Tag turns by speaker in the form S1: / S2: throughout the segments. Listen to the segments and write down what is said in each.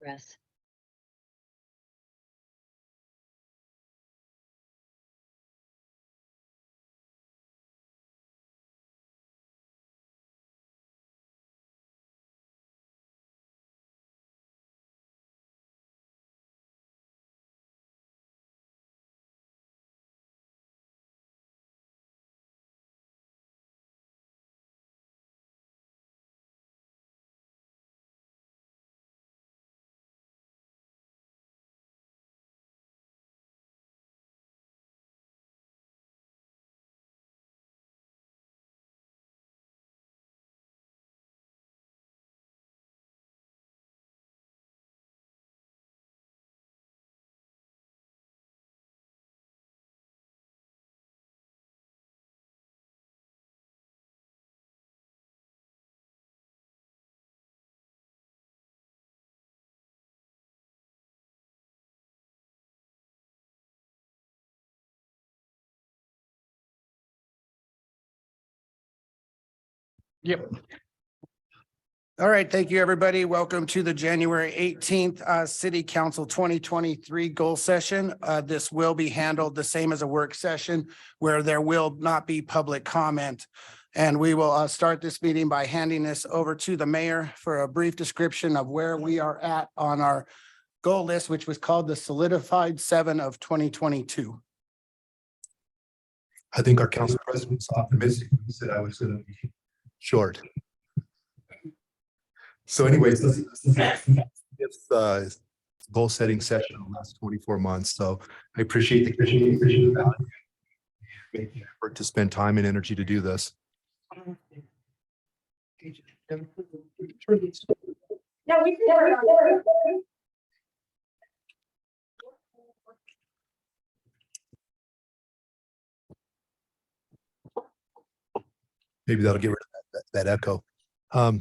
S1: progress.
S2: Yep. All right. Thank you, everybody. Welcome to the January 18th City Council 2023 goal session. This will be handled the same as a work session where there will not be public comment. And we will start this meeting by handing this over to the mayor for a brief description of where we are at on our goal list, which was called the Solidified 7 of 2022.
S3: I think our council president was optimistic. He said I was going to be short. So anyways, it's goal setting session in the last 24 months. So I appreciate the value, making an effort to spend time and energy to do this.
S4: No, we can.
S3: Maybe that'll get rid of that echo.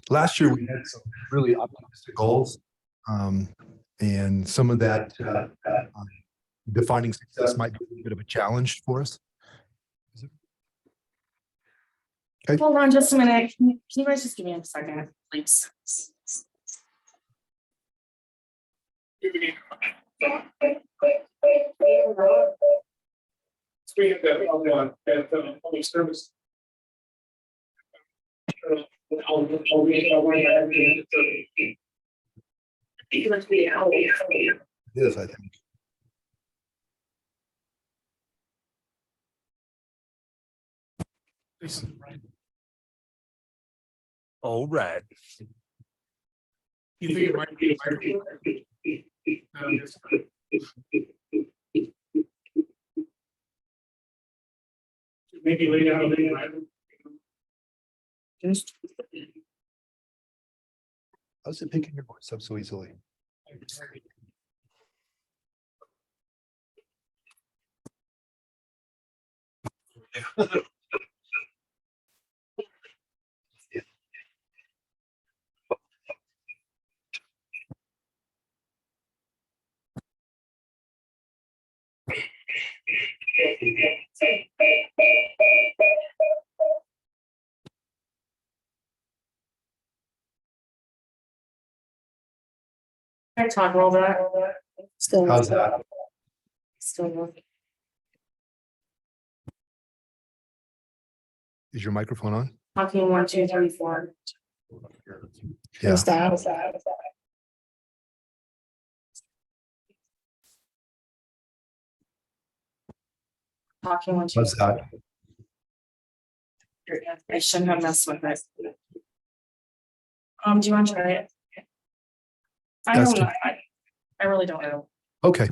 S3: Last year we had some really optimistic goals, and some of that defining success might be a bit of a challenge for us. Okay.
S4: Hold on just a minute. Can you guys just give me a second, please?
S5: Speaking of that, public service.
S3: Yes, I think.
S5: All right. You think it might be maybe lay down a little.
S3: How's it picking your voice up so easily?
S4: Can I talk a little bit? Still.
S3: How's that?
S4: Still.
S3: Is your microphone on?
S4: Talking 1, 2, 3, 4.
S3: Yeah.
S4: What's that? Talking 1, 2.
S3: How's that?
S4: I shouldn't have messed with it. Do you want to try it? I don't know. I really don't know.
S3: Okay,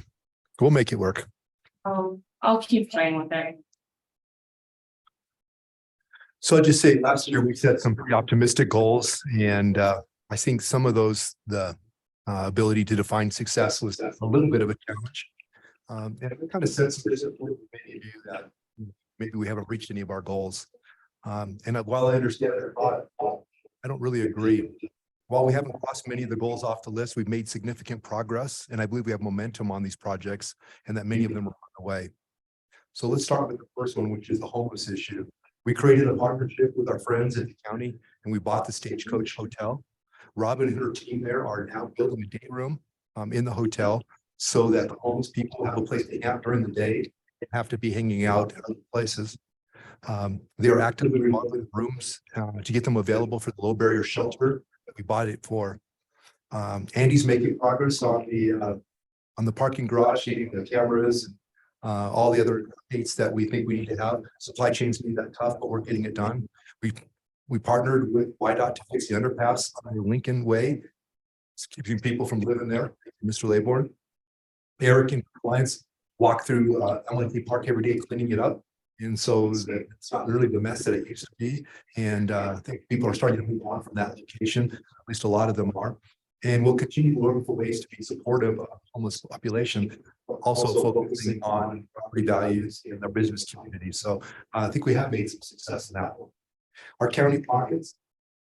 S3: we'll make it work.
S4: I'll keep playing with it.
S3: So I'd just say last year we set some pretty optimistic goals, and I think some of those, the ability to define success was a little bit of a challenge. And it kind of sets some discipline for many of you that maybe we haven't reached any of our goals. And while I understand their thought, I don't really agree. While we haven't crossed many of the goals off the list, we've made significant progress, and I believe we have momentum on these projects and that many of them are on the way. So let's start with the first one, which is the homeless issue. We created a partnership with our friends at the county and we bought the Stagecoach Hotel. Robin and her team there are now building a day room in the hotel so that the homeless people have a place to camp during the day, and have to be hanging out at other places. They are actively remodeling rooms to get them available for the low barrier shelter that we bought it for. Andy's making progress on the parking garage, getting the cameras, and all the other updates that we think we need to have. Supply chains need that tough, but we're getting it done. We partnered with YDOT to fix the underpass on Lincoln Way. It's keeping people from living there, Mr. Laybourne. Eric and clients walk through MLK Park every day cleaning it up. And so it's not really the mess that it used to be. And I think people are starting to move on from that location. At least a lot of them are. And we'll continue to look for ways to be supportive of the homeless population, but also focusing on property values in their business community. So I think we have made some success in that one. Our county pockets,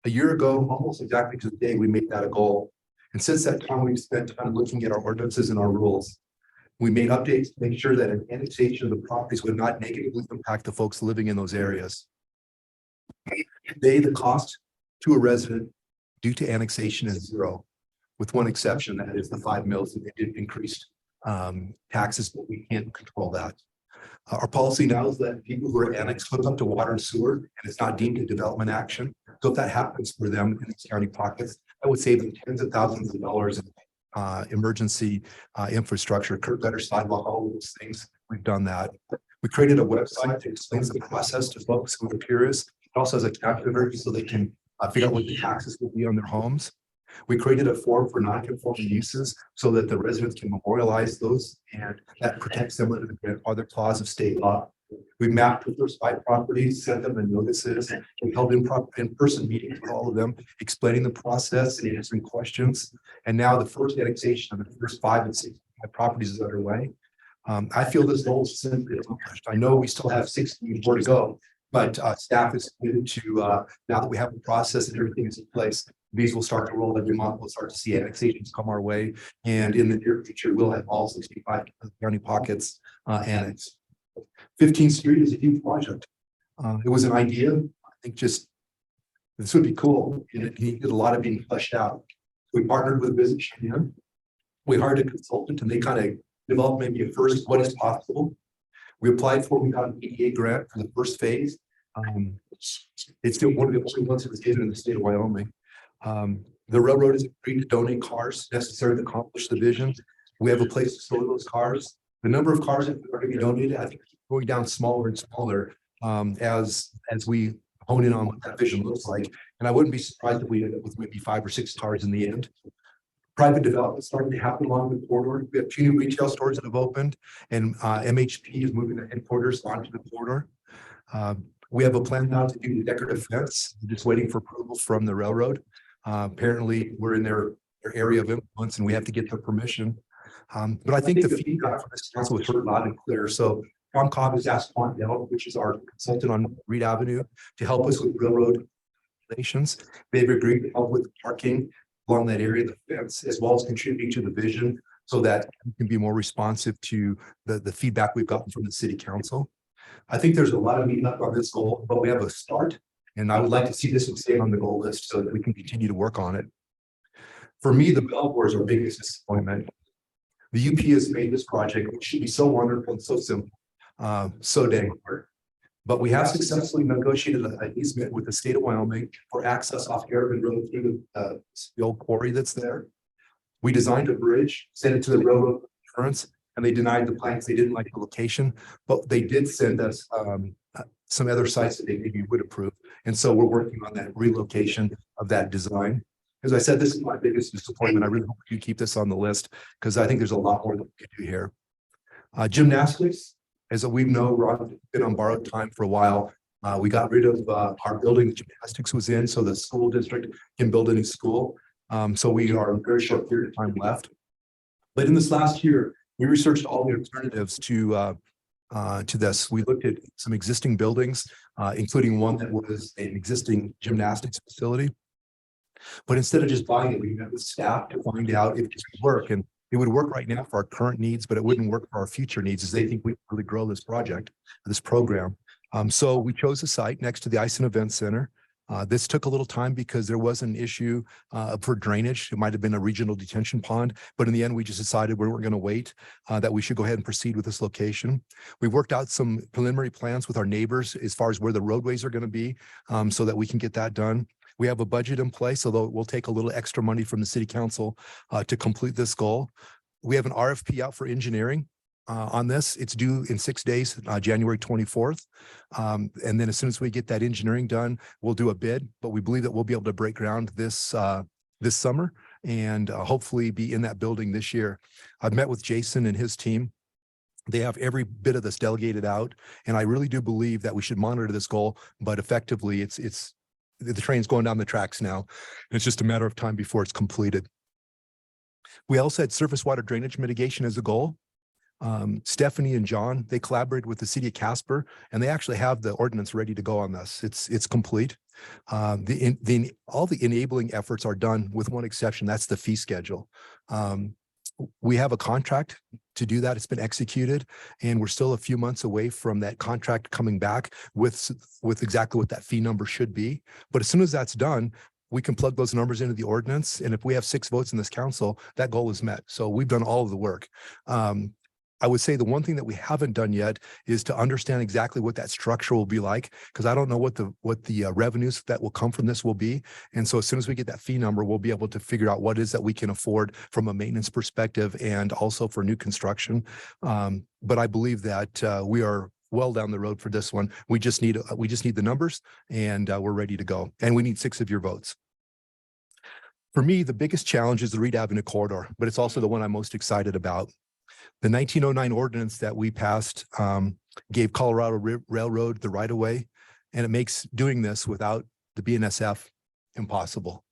S3: a year ago, almost exactly to the day, we made that a goal. And since that time, we've spent time looking at our ordinances and our rules. We made updates to make sure that an annexation of the properties would not negatively impact the folks living in those areas. Today, the cost to a resident due to annexation is zero, with one exception, that is the 5 mills that they did increase taxes, but we can't control that. Our policy now is that people who are annexed hook up to water and sewer, and it's not deemed a development action. So if that happens for them in these county pockets, that would save them tens of thousands of dollars in emergency infrastructure, curb gutter, sidewalk, all of those things. We've done that. We created a website that explains the process to folks who are curious. It also has a calculator so they can figure out what the taxes will be on their homes. We created a form for non-conforming uses so that the residents can memorialize those, and that protects them under the grandfather clause of state law. We mapped the first 5 properties, sent them the notices, and held in-person meetings with all of them, explaining the process and answering questions. And now the first annexation of the first 5 and 6 properties is underway. I feel this goal is simply accomplished. I know we still have 60 more to go, but staff is committed to now that we have the process and everything is in place. These will start to roll every month. We'll start to see annexations come our way. And in the near future, we'll have all 65 county pockets annexed. 15th Street is a huge project. It was an idea. I think just this would be cool. And it needed a lot of being fleshed out. We partnered with Business Union. We hired a consultant and they kind of developed maybe a first what is possible. We applied for, we got an EDA grant for the first phase. It's still one of the only ones that was given in the state of Wyoming. The railroad is agreed to donate cars necessary to accomplish the vision. We have a place to store those cars. The number of cars that are going to be donated, I think, going down smaller and smaller as we hone in on what that vision looks like. And I wouldn't be surprised if we end up with maybe 5 or 6 cars in the end. Private development starting to happen along the corridor. We have 2 new retail stores that have opened, and MHP is moving their headquarters onto the corridor. We have a plan now to do the decorative fence. We're just waiting for approval from the railroad. Apparently, we're in their area of influence, and we have to get their permission. But I think the feedback from this council was heard loud and clear. So Tom Cobb has asked Quantel, which is our consultant on Reed Avenue, to help us with railroad relations. They've agreed to help with parking along that area of the fence, as well as contributing to the vision so that we can be more responsive to the feedback we've gotten from the city council. I think there's a lot of meat left on this goal, but we have a start. And I would like to see this one stay on the goal list so that we can continue to work on it. For me, the Belvoir is our biggest disappointment. The UP has made this project, which should be so wonderful and so simple, so dang hard. But we have successfully negotiated an easement with the state of Wyoming for access off Garrett Road through the old quarry that's there. We designed a bridge, sent it to the railroad insurance, and they denied the plans. They didn't like the location, but they did send us some other sites that they maybe would approve. And so we're working on that relocation of that design. As I said, this is my biggest disappointment. I really hope you keep this on the list because I think there's a lot more that we could do here. Gymnastics, as we know, Ron, been on borrowed time for a while. We got rid of our building gymnastics was in, so the school district can build a new school. So we are in a very short period of time left. But in this last year, we researched all the alternatives to this. We looked at some existing buildings, including one that was an existing gymnastics facility. But instead of just buying it, we met with staff to find out if it would work. And it would work right now for our current needs, but it wouldn't work for our future needs as they think we can really grow this project, this program. So we chose a site next to the Ice and Event Center. This took a little time because there was an issue for drainage. It might have been a regional detention pond, but in the end, we just decided we weren't going to wait, that we should go ahead and proceed with this location. We worked out some preliminary plans with our neighbors as far as where the roadways are going to be, so that we can get that done. We have a budget in place, although it will take a little extra money from the city council to complete this goal. We have an RFP out for engineering on this. It's due in 6 days, January 24th. And then as soon as we get that engineering done, we'll do a bid, but we believe that we'll be able to break ground this summer and hopefully be in that building this year. I've met with Jason and his team. They have every bit of this delegated out. And I really do believe that we should monitor this goal, but effectively the train's going down the tracks now. It's just a matter of time before it's completed. We also had surface water drainage mitigation as a goal. Stephanie and John, they collaborated with the city of Casper, and they actually have the ordinance ready to go on this. It's complete. All the enabling efforts are done with one exception. That's the fee schedule. We have a contract to do that. It's been executed, and we're still a few months away from that contract coming back with exactly what that fee number should be. But as soon as that's done, we can plug those numbers into the ordinance. And if we have 6 votes in this council, that goal is met. So we've done all of the work. I would say the one thing that we haven't done yet is to understand exactly what that structure will be like, because I don't know what the revenues that will come from this will be. And so as soon as we get that fee number, we'll be able to figure out what it is that we can afford from a maintenance perspective and also for new construction. But I believe that we are well down the road for this one. We just need the numbers, and we're ready to go. And we need 6 of your votes. For me, the biggest challenge is the Reed Avenue corridor, but it's also the one I'm most excited about. The 1909 ordinance that we passed gave Colorado Railroad the right of way, and it makes doing this without the BNSF impossible.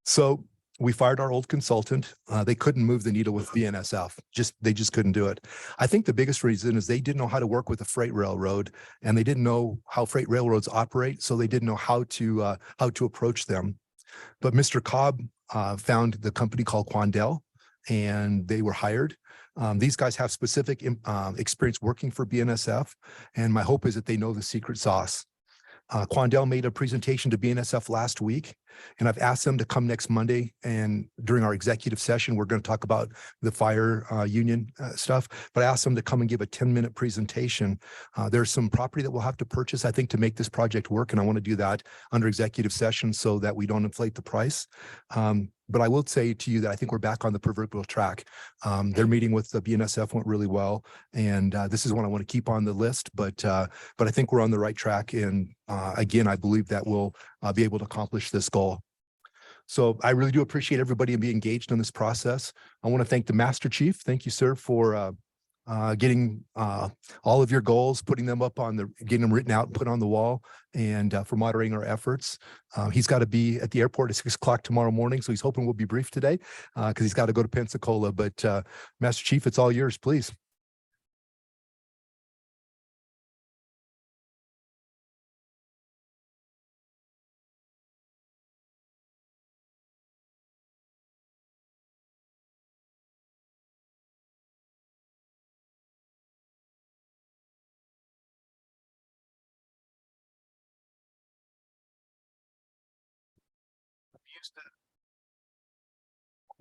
S3: So we fired our old consultant. They couldn't move the needle with BNSF. They just couldn't do it. I think the biggest reason is they didn't know how to work with a freight railroad, and they didn't know how freight railroads operate, so they didn't know how to approach them. But Mr. Cobb found the company called Quandel, and they were hired. These guys have specific experience working for BNSF, and my hope is that they know the secret sauce. Quandel made a presentation to BNSF last week, and I've asked them to come next Monday. And during our executive session, we're going to talk about the fire union stuff, but I asked them to come and give a 10-minute presentation. There's some property that we'll have to purchase, I think, to make this project work. And I want to do that under executive session so that we don't inflate the price. But I will say to you that I think we're back on the proverbial track. Their meeting with the BNSF went really well, and this is one I want to keep on the list. But I think we're on the right track, and again, I believe that we'll be able to accomplish this goal. So I really do appreciate everybody being engaged in this process. I want to thank the Master Chief. Thank you, sir, for getting all of your goals, getting them written out and put on the wall, and for moderating our efforts. He's got to be at the airport at 6 o'clock tomorrow morning, so he's hoping we'll be brief today because he's got to go to Pensacola. But Master Chief, it's all yours, please.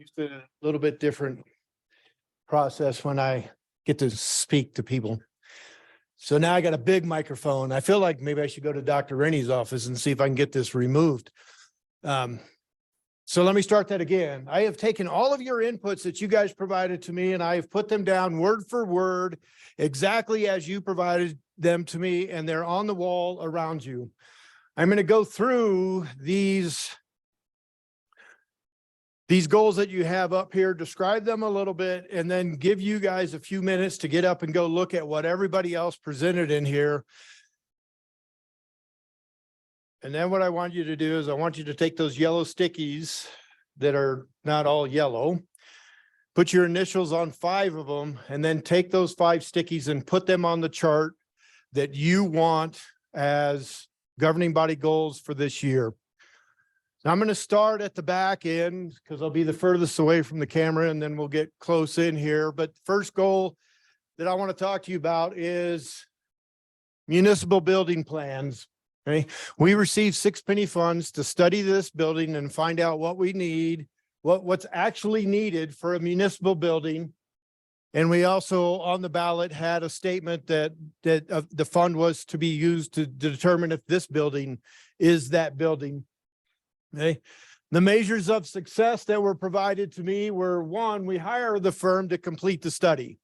S1: Used a little bit different process when I get to speak to people. So now I got a big microphone. I feel like maybe I should go to Dr. Rennie's office and see if I can get this removed. So let me start that again. I have taken all of your inputs that you guys provided to me, and I have put them down word for word, exactly as you provided them to me, and they're on the wall around you. I'm going to go through these goals that you have up here, describe them a little bit, and then give you guys a few minutes to get up and go look at what everybody else presented in here. And then what I want you to do is I want you to take those yellow stickies that are not all yellow, put your initials on 5 of them, and then take those 5 stickies and put them on the chart that you want as governing body goals for this year. So I'm going to start at the back end because I'll be the furthest away from the camera, and then we'll get close in here. But first goal that I want to talk to you about is municipal building plans. Okay, we received 6 penny funds to study this building and find out what we need, what's actually needed for a municipal building. And we also on the ballot had a statement that the fund was to be used to determine if this building is that building. Okay, the measures of success that were provided to me were: 1, we hire the firm to complete the study.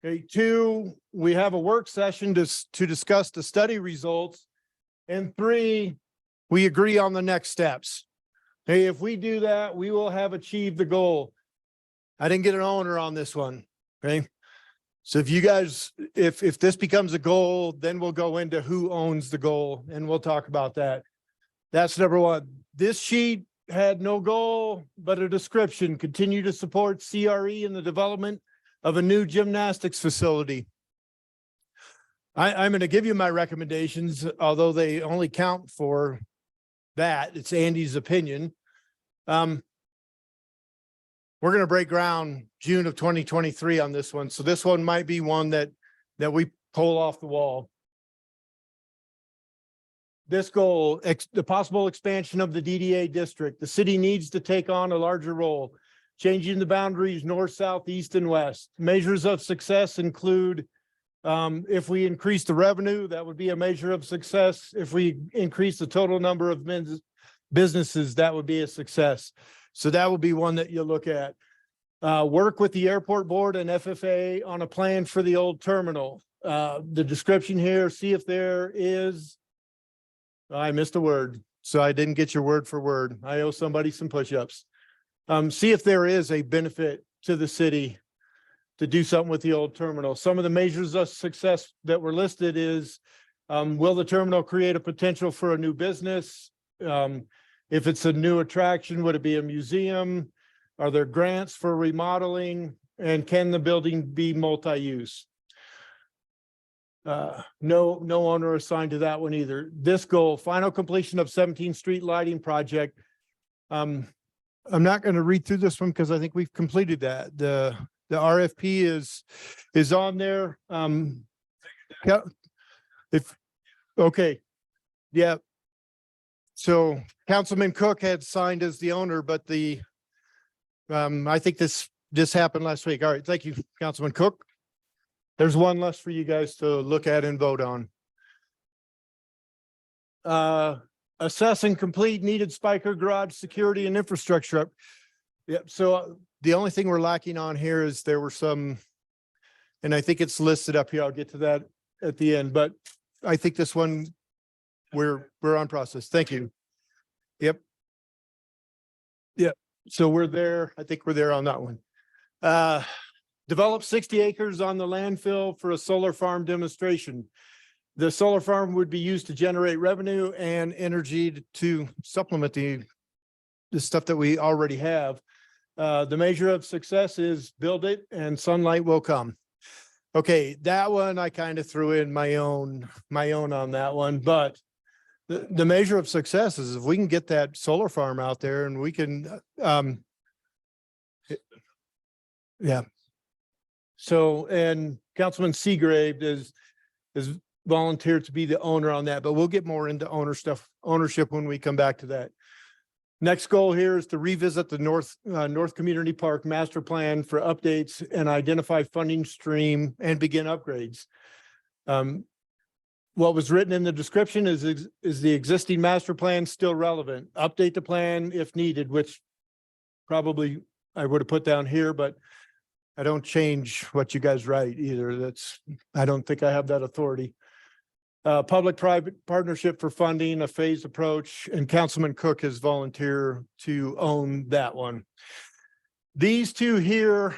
S1: Okay, 2, we have a work session to discuss the study results. And 3, we agree on the next steps. Hey, if we do that, we will have achieved the goal. I didn't get an owner on this one, okay? So if you guys, if this becomes a goal, then we'll go into who owns the goal and we'll talk about that. That's number 1. This sheet had no goal, but a description: continue to support CRE in the development of a new gymnastics facility. I'm going to give you my recommendations, although they only count for that. It's Andy's opinion. We're going to break ground June of 2023 on this one. So this one might be one that we pull off the wall. This goal, the possible expansion of the DDA district. The city needs to take on a larger role, changing the boundaries north, south, east, and west. Measures of success include if we increase the revenue, that would be a measure of success. If we increase the total number of businesses, that would be a success. So that would be one that you look at. Work with the airport board and FFA on a plan for the old terminal. The description here, see if there is, I missed a word, so I didn't get your word for word. I owe somebody some push-ups. See if there is a benefit to the city to do something with the old terminal. Some of the measures of success that were listed is, will the terminal create a potential for a new business? If it's a new attraction, would it be a museum? Are there grants for remodeling? And can the building be multi-use? No owner assigned to that one either. This goal, final completion of 17th Street lighting project. I'm not going to read through this one because I think we've completed that. The RFP is on there. Okay. Yeah. So Councilman Cook had signed as the owner, but I think this happened last week. All right. Thank you, Councilman Cook. There's one less for you guys to look at and vote on. Assess and complete needed Spiker garage security and infrastructure. Yep. So the only thing we're lacking on here is there were some, and I think it's listed up here. I'll get to that at the end, but I think this one we're on process. Thank you. Yep. Yep. So we're there. I think we're there on that one. Develop 60 acres on the landfill for a solar farm demonstration. The solar farm would be used to generate revenue and energy to supplement the stuff that we already have. The measure of success is build it and sunlight will come. Okay, that one I kind of threw in my own on that one, but the measure of success is if we can get that solar farm out there and we can, yeah. So, and Councilman Seagrave is volunteered to be the owner on that, but we'll get more into ownership when we come back to that. Next goal here is to revisit the North Community Park master plan for updates and identify funding stream and begin upgrades. What was written in the description is the existing master plan still relevant? Update the plan if needed, which probably I would have put down here, but I don't change what you guys write either. I don't think I have that authority. Public-private partnership for funding, a phased approach, and Councilman Cook has volunteered to own that one. These two here,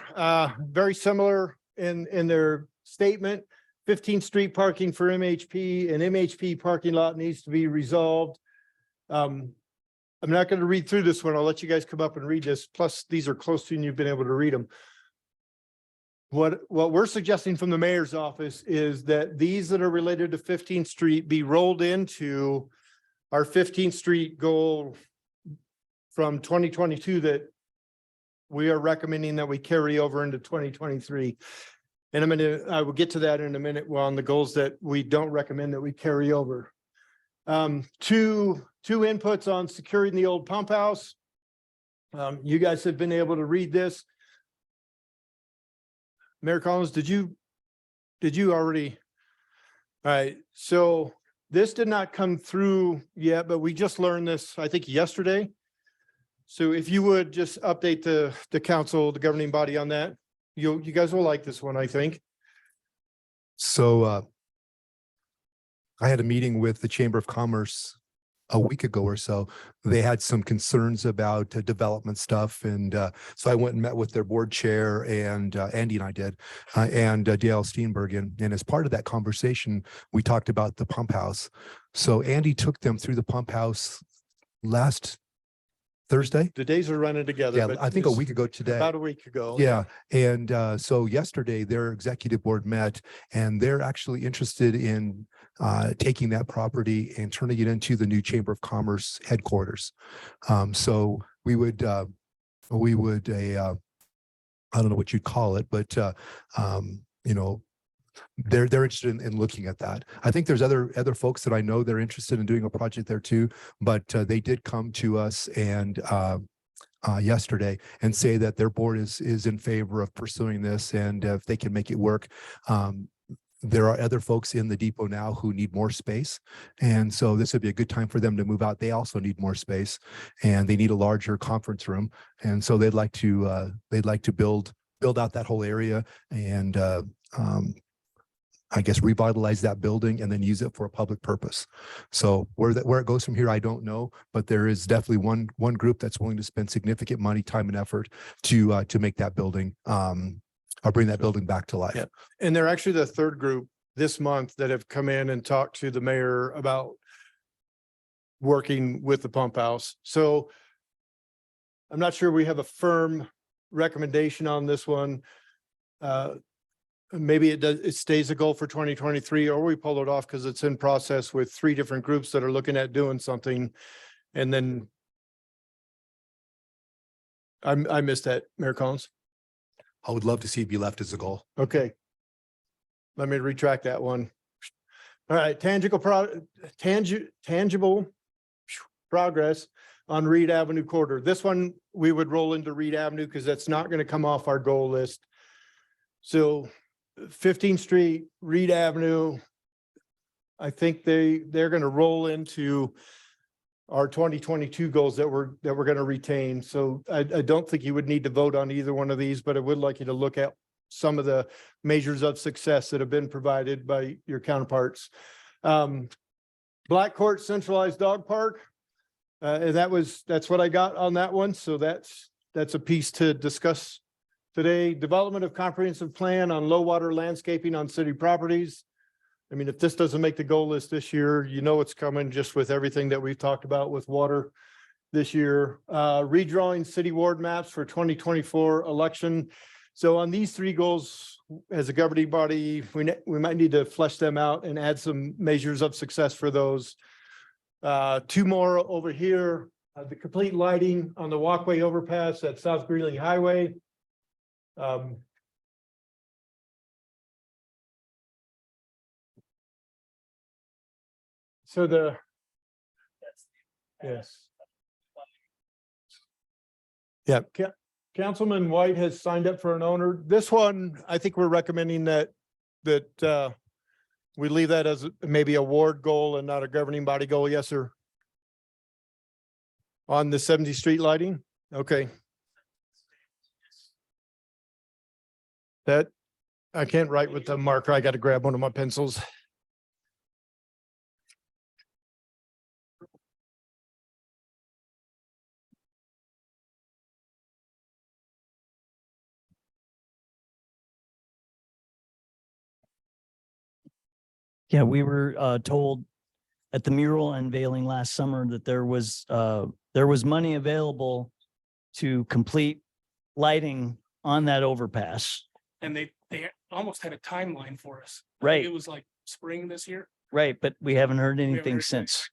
S1: very similar in their statement. 15th Street parking for MHP and MHP parking lot needs to be resolved. I'm not going to read through this one. I'll let you guys come up and read this. Plus, these are close to you and you've been able to read them. What we're suggesting from the mayor's office is that these that are related to 15th Street be rolled into our 15th Street goal from 2022 that we are recommending that we carry over into 2023. And I will get to that in a minute on the goals that we don't recommend that we carry over. Two inputs on securing the old pump house. You guys have been able to read this. Mayor Collins, did you already? All right, so this did not come through yet, but we just learned this, I think, yesterday. So if you would just update the council, the governing body on that, you guys will like this one, I think.
S3: So I had a meeting with the Chamber of Commerce a week ago or so. They had some concerns about development stuff. And so I went and met with their board chair and Andy and I did, and Dale Steenberg. And as part of that conversation, we talked about the pump house. So Andy took them through the pump house last Thursday.
S1: The days are running together.
S3: Yeah,
S1: but
S3: I think a
S1: it's
S3: week ago today.
S1: About a week ago.
S3: Yeah, and so yesterday their executive board met and they're actually interested in taking that property and turning it into the new Chamber of Commerce headquarters. So we would I don't know what you'd call it, but you know, they're interested in looking at that. I think there's other folks that I know they're interested in doing a project there too, but they did come to us and yesterday and say that their board is in favor of pursuing this, and if they can make it work. There are other folks in the depot now who need more space, and so this would be a good time for them to move out. They also need more space, and they need a larger conference room, and so they'd like to build out that whole area and I guess revitalize that building and then use it for a public purpose. So where it goes from here, I don't know, but there is definitely one group that's willing to spend significant money, time, and effort to make that building or bring that building back to life.
S1: Yeah. And they're actually the third group this month that have come in and talked to the mayor about working with the pump house. So I'm not sure we have a firm recommendation on this one. Maybe it stays a goal for 2023, or we pull it off because it's in process with 3 different groups that are looking at doing something. And then I missed that, Mayor Collins.
S3: I would love to see it be left as a goal.
S1: Okay. Let me retract that one. All right, tangible progress on Reed Avenue corridor. This one, we would roll into Reed Avenue because that's not going to come off our goal list. So 15th Street, Reed Avenue, I think they're going to roll into our 2022 goals that we're going to retain. So I don't think you would need to vote on either one of these, but I would like you to look at some of the measures of success that have been provided by your counterparts. Black Court Centralized Dog Park. That's what I got on that one. So that's a piece to discuss today. Development of comprehensive plan on low water landscaping on city properties. I mean, if this doesn't make the goal list this year, you know it's coming just with everything that we've talked about with water this year. Redrawing city ward maps for 2024 election. So on these 3 goals, as a governing body, we might need to flesh them out and add some measures of success for those. 2 more over here, the complete lighting on the walkway overpass at South Greeley Highway. So yes. Yeah, Councilman White has signed up for an owner. This one, I think we're recommending that we leave that as maybe a ward goal and not a governing body goal. Yes, sir. On the 70th Street lighting? Okay. That, I can't write with the marker. I got to grab one of my pencils.
S6: Yeah, we were told at the mural unveiling last summer that there was money available to complete lighting on that overpass.
S5: And they almost had a timeline for us. I think
S6: Right.
S5: It was like spring this year.
S6: Right, but we haven't heard
S5: We haven't
S6: anything
S5: heard
S6: since.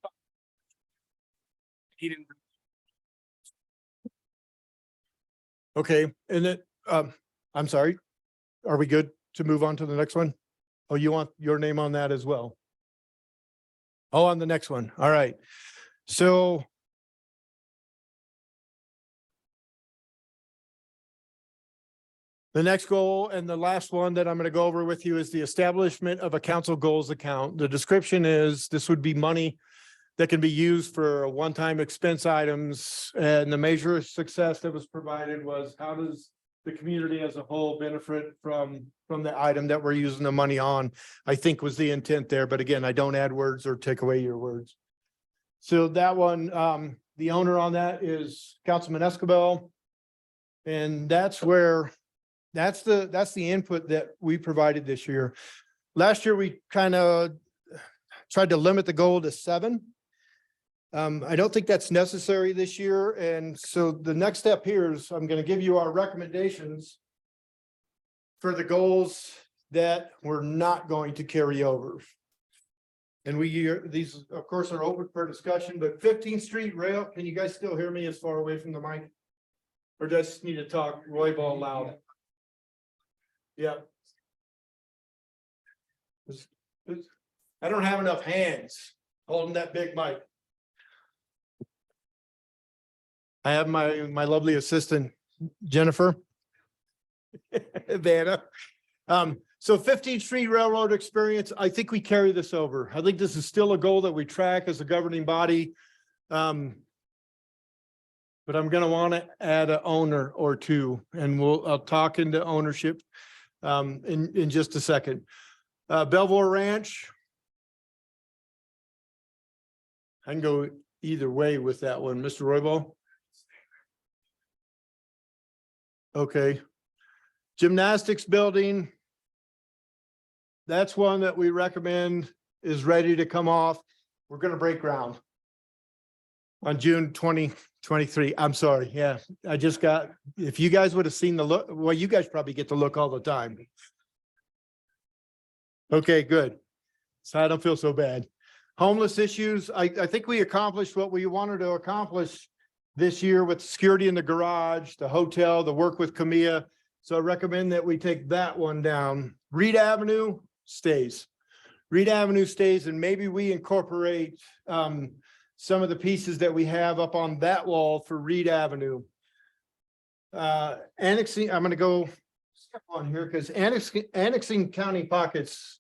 S5: He didn't.
S1: Okay, and then, I'm sorry. Are we good to move on to the next one? Oh, you want your name on that as well? Oh, on the next one. All right. So the next goal and the last one that I'm going to go over with you is the establishment of a council goals account. The description is this would be money that can be used for one-time expense items. And the measure of success that was provided was how does the community as a whole benefit from the item that we're using the money on, I think was the intent there. But again, I don't add words or take away your words. So that one, the owner on that is Councilman Escobar. And that's where, that's the input that we provided this year. Last year, we kind of tried to limit the goal to 7. I don't think that's necessary this year. And so the next step here is I'm going to give you our recommendations for the goals that we're not going to carry over. And these, of course, are open for discussion, but 15th Street Rail, can you guys still hear me as far away from the mic? Or just need to talk Roy Ball loud? Yeah. I don't have enough hands holding that big mic. I have my lovely assistant, Jennifer. Vanna. So 15th Street Railroad experience, I think we carry this over. I think this is still a goal that we track as a governing body. But I'm going to want to add an owner or two, and I'll talk into ownership in just a second. Belvoir Ranch. I can go either way with that one, Mr. Roybal. Okay. Gymnastics building. That's one that we recommend is ready to come off. We're going to break ground on June 2023. I'm sorry. Yeah, I just got, if you guys would have seen the look, well, you guys probably get to look all the time. Okay, good. So I don't feel so bad. Homeless issues. I think we accomplished what we wanted to accomplish this year with security in the garage, the hotel, the work with Camilla. So I recommend that we take that one down. Reed Avenue stays. Reed Avenue stays, and maybe we incorporate some of the pieces that we have up on that wall for Reed Avenue. Annexing, I'm going to go step on here because annexing county pockets.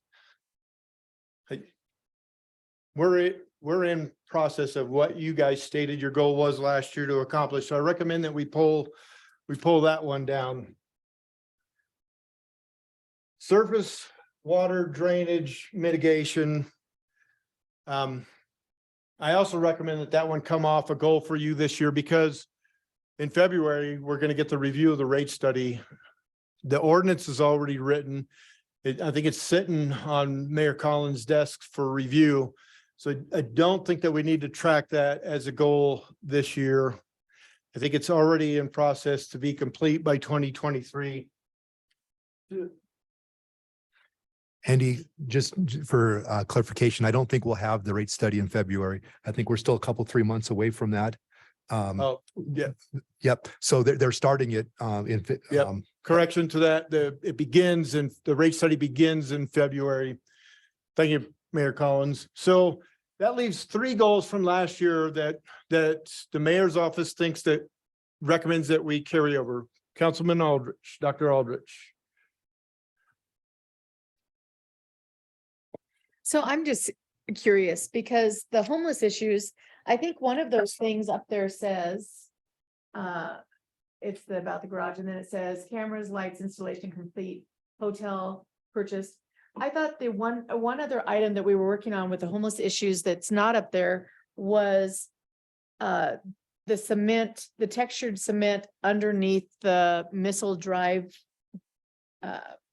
S1: We're in process of what you guys stated your goal was last year to accomplish. So I recommend that we pull that one down. Surface water drainage mitigation. I also recommend that one come off a goal for you this year because in February, we're going to get the review of the rate study. The ordinance is already written. I think it's sitting on Mayor Collins' desk for review. So I don't think that we need to track that as a goal this year. I think it's already in process to be complete by 2023.
S3: Andy, just for clarification, I don't think we'll have the rate study in February. I think we're still a couple, 3 months away from that.
S1: Oh, yeah.
S3: Yep. So they're starting it
S1: Yep. Correction to that. It begins and the rate study begins in February. Thank you, Mayor Collins. So that leaves 3 goals from last year that the mayor's office thinks that recommends that we carry over. Councilman Aldrich, Dr. Aldrich.
S7: So I'm just curious because the homeless issues, I think one of those things up there says, it's about the garage, and then it says cameras, lights, installation complete, hotel purchased. I thought the one other item that we were working on with the homeless issues that's not up there was the cement, the textured cement underneath the Missile Drive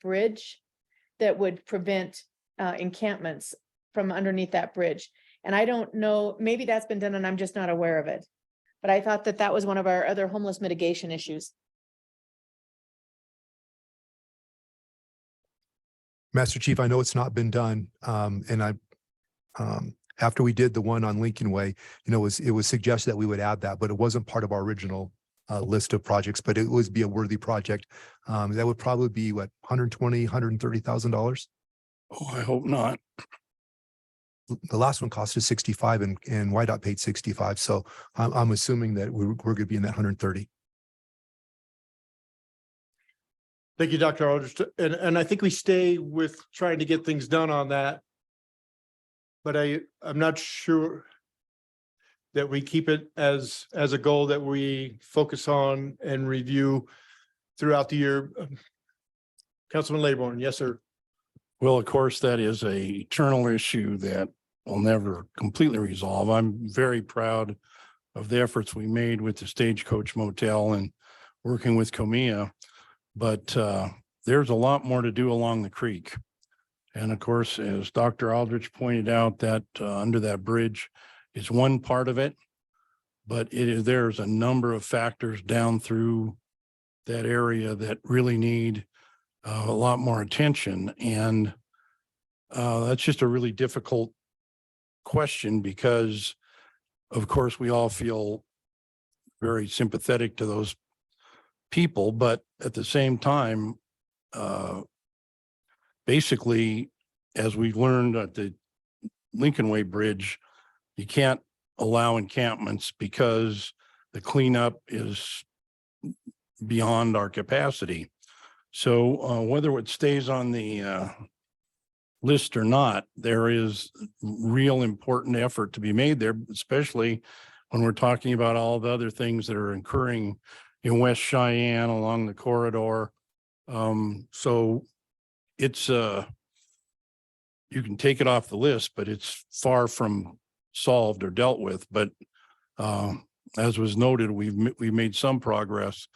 S7: bridge that would prevent encampments from underneath that bridge. And I don't know, maybe that's been done and I'm just not aware of it. But I thought that was one of our other homeless mitigation issues.
S3: Master Chief, I know it's not been done. After we did the one on Lincoln Way, it was suggested that we would add that, but it wasn't part of our original list of projects, but it would be a worthy project. That would probably be what, $120,000, $130,000?
S5: Oh, I hope not.
S3: the last one cost us 65 and YDOT paid 65. So I'm assuming that we're going to be in that 130.
S1: Thank you, Dr. Aldrich. And I think we stay with trying to get things done on that. But I'm not sure that we keep it as a goal that we focus on and review throughout the year. Councilman Laybourne, yes, sir.
S5: Well, of course, that is a eternal issue that will never completely resolve. I'm very proud of the efforts we made with the Stagecoach Motel and working with Comia. But there's a lot more to do along the creek. And of course, as Dr. Aldrich pointed out, that under that bridge is one part of it. But there's a number of factors down through that area that really need a lot more attention. And that's just a really difficult question because, of course, we all feel very sympathetic to those people, but at the same time, basically, as we've learned at the Lincoln Way Bridge, you can't allow encampments because the cleanup is beyond our capacity. So whether it stays on the list or not, there is real important effort to be made there, especially when we're talking about all the other things that are occurring in West Cheyenne along the corridor. So it's you can take it off the list, but it's far from solved or dealt with. But as was noted, we've made some progress.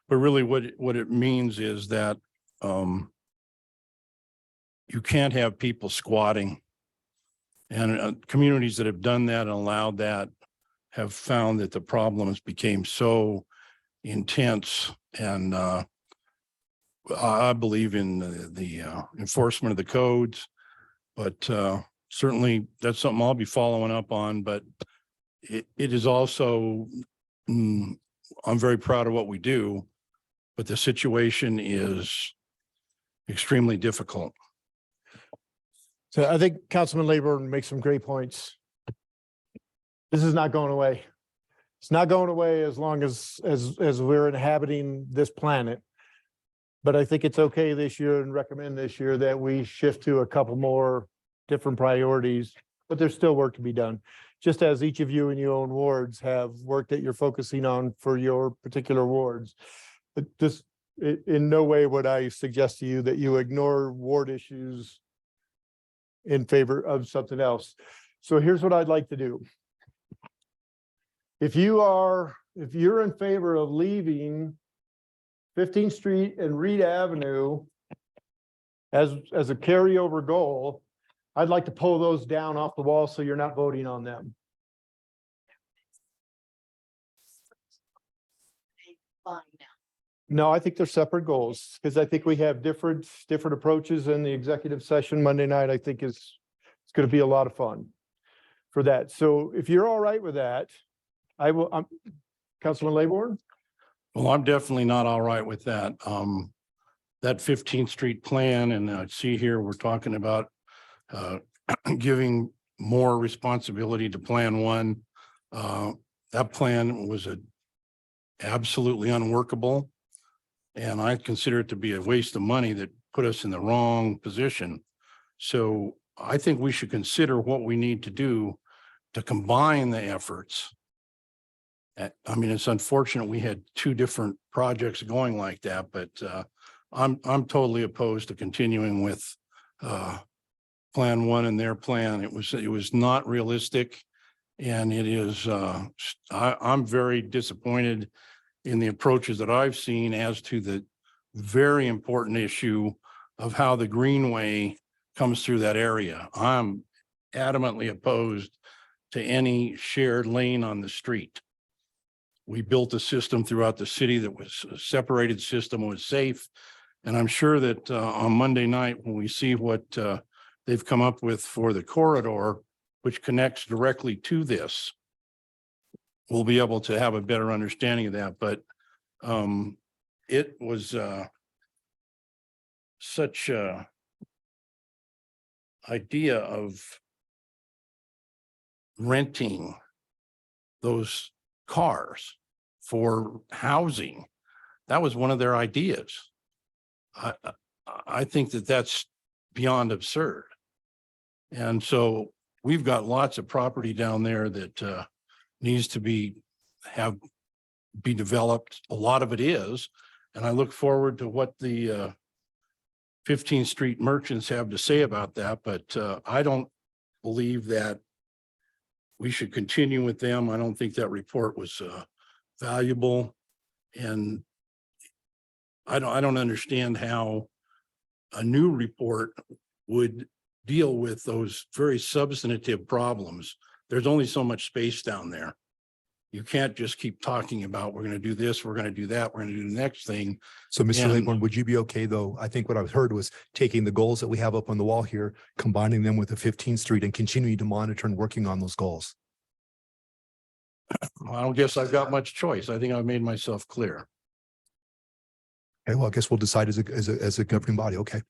S5: But really what it means is that you can't have people squatting. And communities that have done that and allowed that have found that the problems became so intense. And I believe in the enforcement of the codes, but certainly that's something I'll be following up on. But it is also, I'm very proud of what we do, but the situation is extremely difficult.
S1: So I think Councilman Laybourne makes some great points. This is not going away. It's not going away as long as we're inhabiting this planet. But I think it's okay this year and recommend this year that we shift to a couple more different priorities, but there's still work to be done. Just as each of you in your own wards have work that you're focusing on for your particular wards. But this, in no way would I suggest to you that you ignore ward issues in favor of something else. So here's what I'd like to do. If you're in favor of leaving 15th Street and Reed Avenue as a carryover goal, I'd like to pull those down off the wall so you're not voting on them. No, I think they're separate goals because I think we have different approaches in the executive session Monday night. I think it's going to be a lot of fun for that. So if you're all right with that, I will, Councilman Laybourne?
S5: Well, I'm definitely not all right with that. That 15th Street plan, and I see here, we're talking about giving more responsibility to Plan 1. That plan was absolutely unworkable. And I consider it to be a waste of money that put us in the wrong position. So I think we should consider what we need to do to combine the efforts. I mean, it's unfortunate we had two different projects going like that, but I'm totally opposed to continuing with Plan 1 and their plan. It was not realistic, and it is. I'm very disappointed in the approaches that I've seen as to the very important issue of how the Greenway comes through that area. I'm adamantly opposed to any shared lane on the street. We built a system throughout the city that was a separated system, was safe. And I'm sure that on Monday night, when we see what they've come up with for the corridor, which connects directly to this, we'll be able to have a better understanding of that. But it was such a idea of renting those cars for housing. That was one of their ideas. I think that that's beyond absurd. And so we've got lots of property down there that needs to be developed. A lot of it is. And I look forward to what the 15th Street merchants have to say about that, but I don't believe that we should continue with them. I don't think that report was valuable. And I don't understand how a new report would deal with those very substantive problems. There's only so much space down there. You can't just keep talking about, we're going to do this, we're going to do that, we're going to do the next thing.
S3: So Mr.
S5: And-
S3: Laborn, would you be okay though? I think what I've heard was taking the goals that we have up on the wall here, combining them with the 15th Street and continuing to monitor and working on those goals.
S5: I don't guess I've got much choice. I think I've made myself clear.
S3: Okay, well, I guess we'll decide as a governing body. Okay.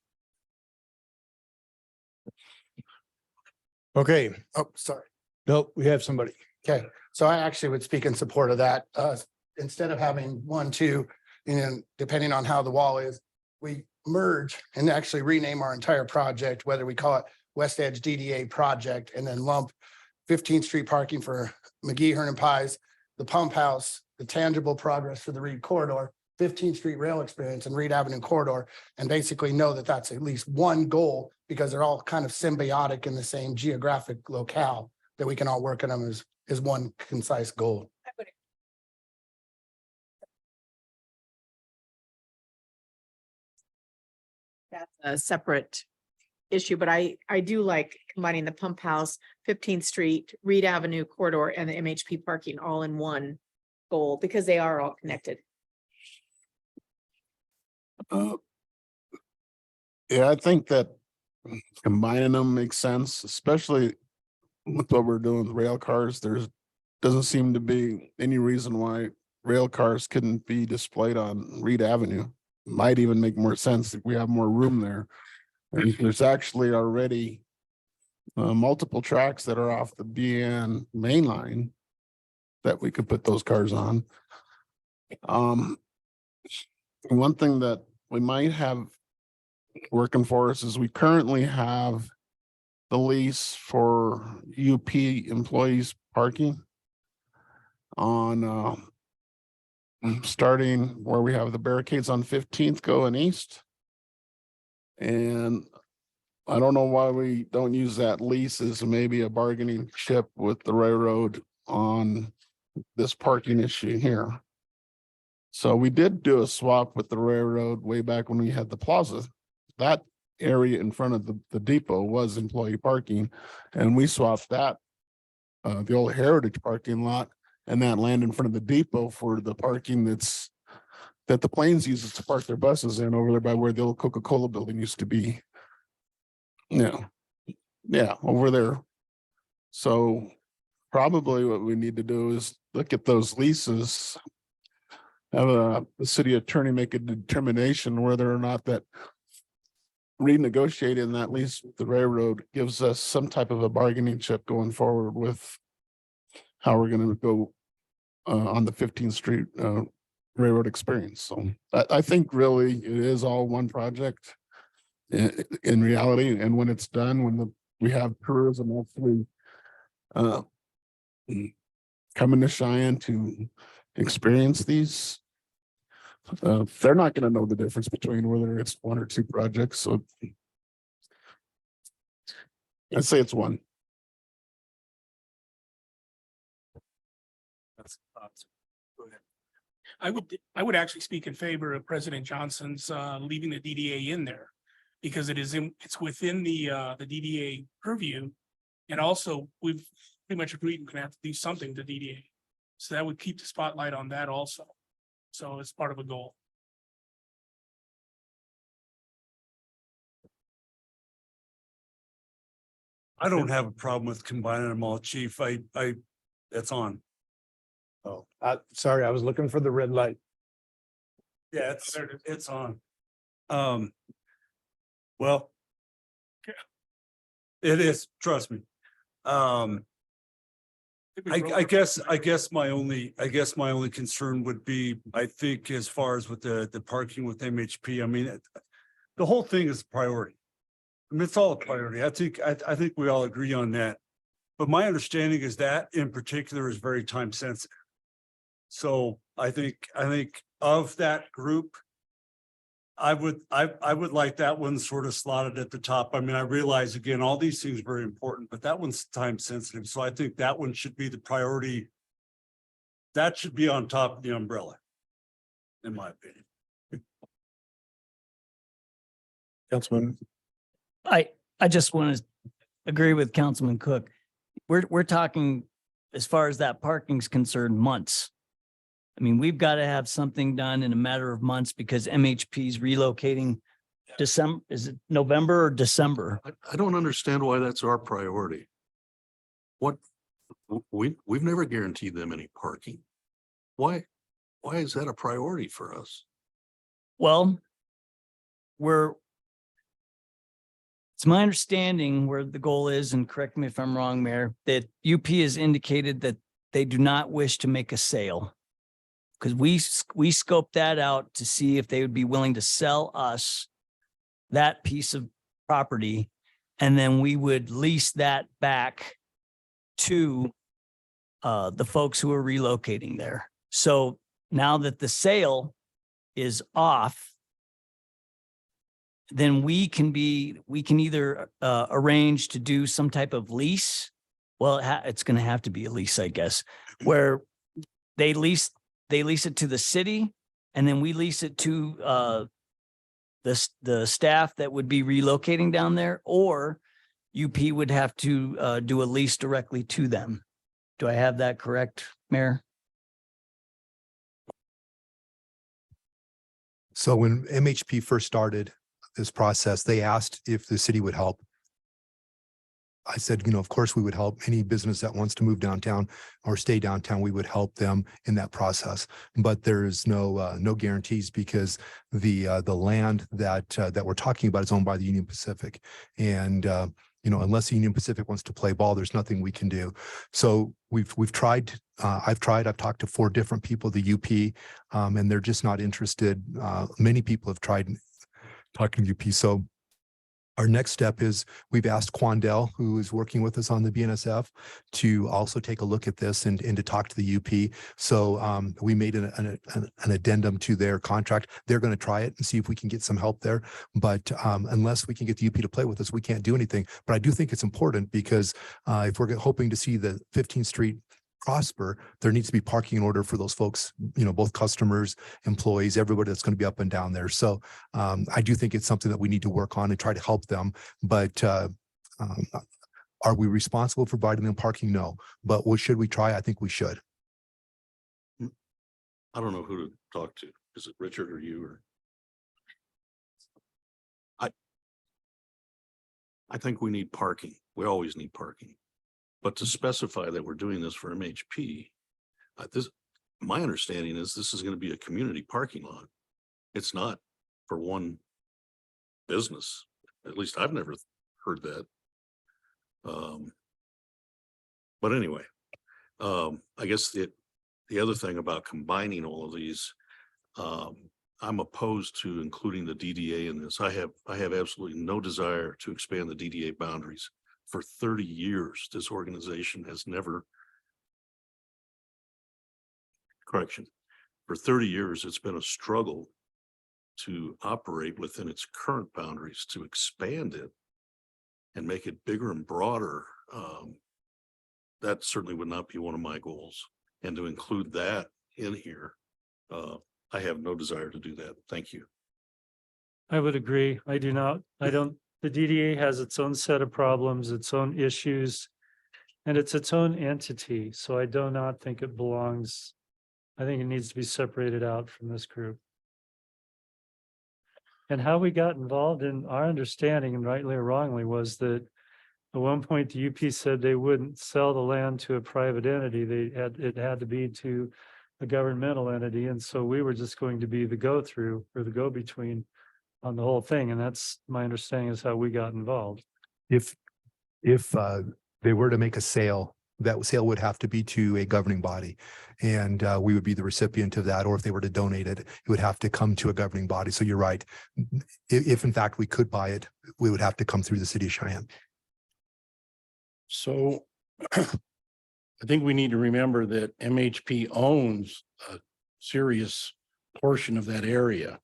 S1: Okay,
S2: Oh, sorry.
S1: nope, we have somebody.
S2: Okay, so I actually would speak in support of that. Instead of having 1, 2, and depending on how the wall is, we merge and actually rename our entire project, whether we call it West Edge DDA project, and then lump 15th Street parking for McGee, Hearn and Pies, the pump house, the tangible progress for the Reed corridor, 15th Street rail experience and Reed Avenue corridor, and basically know that that's at least one goal because they're all kind of symbiotic in the same geographic locale that we can all work on them as one concise goal.
S7: That's a separate issue, but I do like combining the pump house, 15th Street, Reed Avenue corridor and the MHP parking all in one goal because they are all connected.
S8: Yeah, I think that combining them makes sense, especially with what we're doing with rail cars. Doesn't seem to be any reason why rail cars couldn't be displayed on Reed Avenue. Might even make more sense if we have more room there. And there's actually already multiple tracks that are off the BN main line that we could put those cars on. One thing that we might have working for us is we currently have the lease for UP employees parking on starting where we have the barricades on 15th going east. And I don't know why we don't use that lease as maybe a bargaining chip with the railroad on this parking issue here. So we did do a swap with the railroad way back when we had the plaza. That area in front of the depot was employee parking, and we swapped that, the old Heritage parking lot and that land in front of the depot for the parking that the Plains uses to park their buses in over there by where the old Coca-Cola building used to be. Yeah, over there. So probably what we need to do is look at those leases. Have the city attorney make a determination whether or not that renegotiating that lease with the railroad gives us some type of a bargaining chip going forward with how we're going to go on the 15th Street railroad experience. So I think really it is all one project in reality. And when it's done, when we have tourism actually coming to Cheyenne to experience these, they're not going to know the difference between whether it's one or two projects. So I'd say it's one.
S9: Go ahead. I would actually speak in favor of President Johnson's leaving the DDA in there. Because it's within the DDA purview. And also, we've pretty much agreed we're gonna have to do something to DDA. So that would keep the spotlight on that also. So it's part of a goal.
S10: I don't have a problem with combining them all, chief. That's on.
S1: Oh, sorry, I was looking for the red light.
S10: Yeah,
S9: There it is.
S10: it's on. Well. It is, trust me. I guess my only concern would be, I think as far as with the parking with MHP, I mean, the whole thing is a priority. I mean, it's all a priority. I think we all agree on that. But my understanding is that in particular is very time sensitive. So I think of that group, I would like that one sort of slotted at the top. I mean, I realize again, all these things are very important, but that one's time sensitive. So I think that one should be the priority. That should be on top of the umbrella, in my opinion.
S1: Councilman.
S6: I just want to agree with Councilman Cook. We're talking, as far as that parking's concerned, months. I mean, we've got to have something done in a matter of months because MHP's relocating December, is it November or December?
S11: I don't understand why that's our priority. What, we've never guaranteed them any parking. Why is that a priority for us?
S6: Well, it's my understanding where the goal is, and correct me if I'm wrong, Mayor, that UP has indicated that they do not wish to make a sale. Because we scoped that out to see if they would be willing to sell us that piece of property, and then we would lease that back to the folks who are relocating there. So now that the sale is off, then we can either arrange to do some type of lease. Well, it's going to have to be a lease, I guess, where they lease it to the city, and then we lease it to the staff that would be relocating down there, or UP would have to do a lease directly to them. Do I have that correct, Mayor?
S3: So when MHP first started this process, they asked if the city would help. I said, of course we would help any business that wants to move downtown or stay downtown. We would help them in that process, but there is no guarantees because the land that we're talking about is owned by the Union Pacific, and unless the Union Pacific wants to play ball, there's nothing we can do. So we've tried. I've talked to 4 different people, the UP, and they're just not interested. Many people have tried talking to UP. So our next step is we've asked Quandel, who is working with us on the BNSF, to also take a look at this and to talk to the UP. So we made an addendum to their contract. They're going to try it and see if we can get some help there. But unless we can get the UP to play with us, we can't do anything. But I do think it's important because if we're hoping to see the 15th Street prosper, there needs to be parking in order for those folks, both customers, employees, everybody that's going to be up and down there. So I do think it's something that we need to work on and try to help them. But are we responsible for providing them parking? No. But should we try? I think we should.
S11: I don't know who to talk to. Is it Richard or you? Or I think we need parking. We always need parking. But to specify that we're doing this for MHP, my understanding is this is going to be a community parking lot. It's not for one business. At least I've never heard that. But anyway, I guess the other thing about combining all of these, I'm opposed to including the DDA in this. I have absolutely no desire to expand the DDA boundaries. For 30 years, this organization has never, for 30 years, it's been a struggle to operate within its current boundaries, to expand it and make it bigger and broader. That certainly would not be one of my goals. And to include that in here, I have no desire to do that. Thank you.
S12: I would agree. I do not. The DDA has its own set of problems, its own issues, and it's its own entity. So I do not think it belongs. I think it needs to be separated out from this group. And how we got involved, in our understanding, and rightly or wrongly, was that at one point the UP said they wouldn't sell the land to a private entity. It had to be to a governmental entity. And so we were just going to be the go-through or the go-between on the whole thing. And that's my understanding is how we got involved.
S3: If they were to make a sale, that sale would have to be to a governing body. And we would be the recipient of that, or if they were to donate it, it would have to come to a governing body. So you're right. If in fact we could buy it, we would have to come through the city of Cheyenne.
S5: So I think we need to remember that MHP owns a serious portion of that area.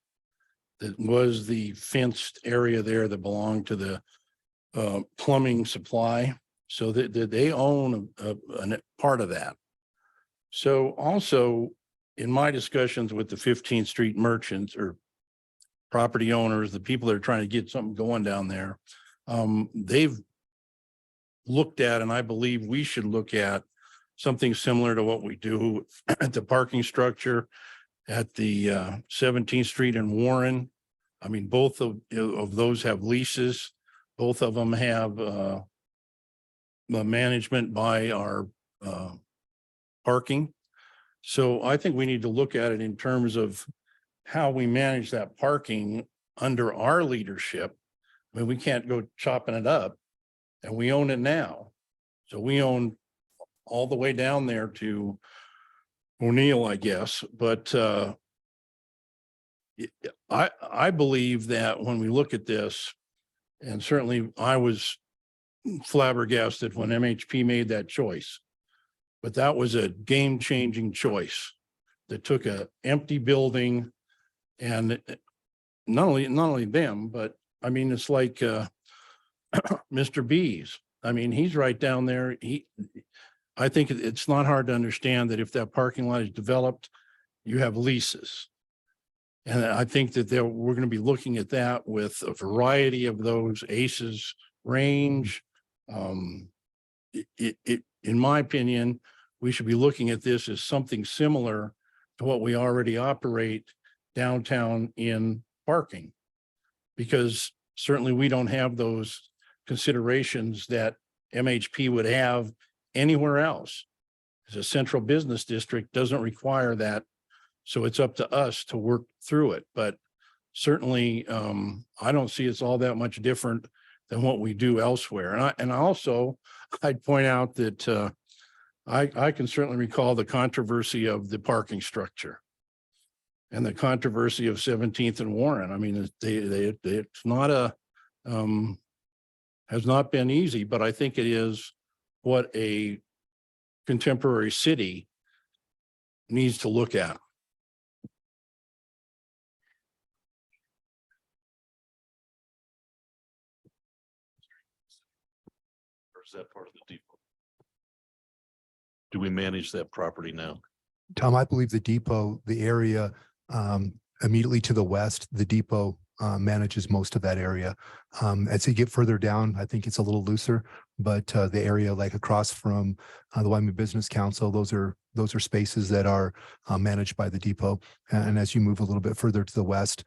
S5: That was the fenced area there that belonged to the plumbing supply. So that they own a part of that. So also in my discussions with the 15th Street merchants or property owners, the people that are trying to get something going down there, they've looked at, and I believe we should look at something similar to what we do at the parking structure at the 17th Street and Warren. I mean, both of those have leases. Both of them have the management by our parking. So I think we need to look at it in terms of how we manage that parking under our leadership. I mean, we can't go chopping it up, and we own it now. So we own all the way down there to O'Neill, I guess. But I believe that when we look at this, and certainly I was flabbergasted when MHP made that choice, but that was a game-changing choice that took a empty building, and not only them, but I mean, it's like Mr. B's. I mean, he's right down there. I think it's not hard to understand that if that parking lot is developed, you have leases. And I think that we're going to be looking at that with a variety of those ACEs range. In my opinion, we should be looking at this as something similar to what we already operate downtown in parking. Because certainly we don't have those considerations that MHP would have anywhere else. As a central business district doesn't require that. So it's up to us to work through it. But certainly I don't see it's all that much different than what we do elsewhere. And also I'd point out that I can certainly recall the controversy of the parking structure and the controversy of 17th and Warren. I mean, it's not has not been easy, but I think it is what a contemporary city needs to look at.
S11: Or is that part of the depot? Do we manage that property now?
S3: Tom, I believe the depot, the area immediately to the west, the depot manages most of that area. As you get further down, I think it's a little looser, but the area like across from the Wyoming Business Council, those are spaces that are managed by the depot. And as you move a little bit further to the west,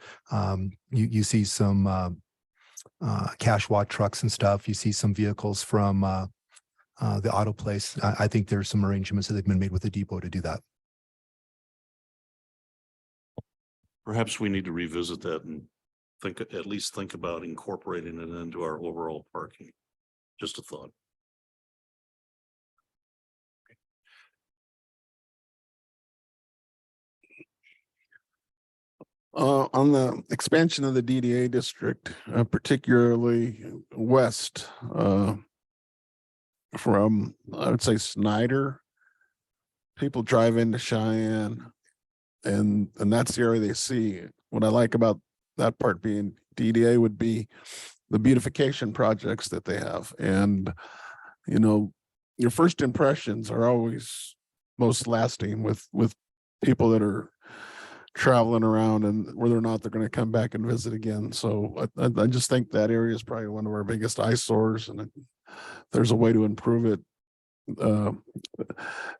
S3: you see some Cashwa trucks and stuff. You see some vehicles from the auto place. I think there's some arrangements that have been made with the depot to do that.
S11: Perhaps we need to revisit that and at least think about incorporating it into our overall parking. Just a thought.
S8: On the expansion of the DDA district, particularly west, from, I would say, Snyder, people drive into Cheyenne, and that's the area they see. What I like about that part being DDA would be the beautification projects that they have. And, you know, your first impressions are always most lasting with people that are traveling around, and whether or not they're going to come back and visit again. So I just think that area is probably one of our biggest eyesores, and if there's a way to improve it.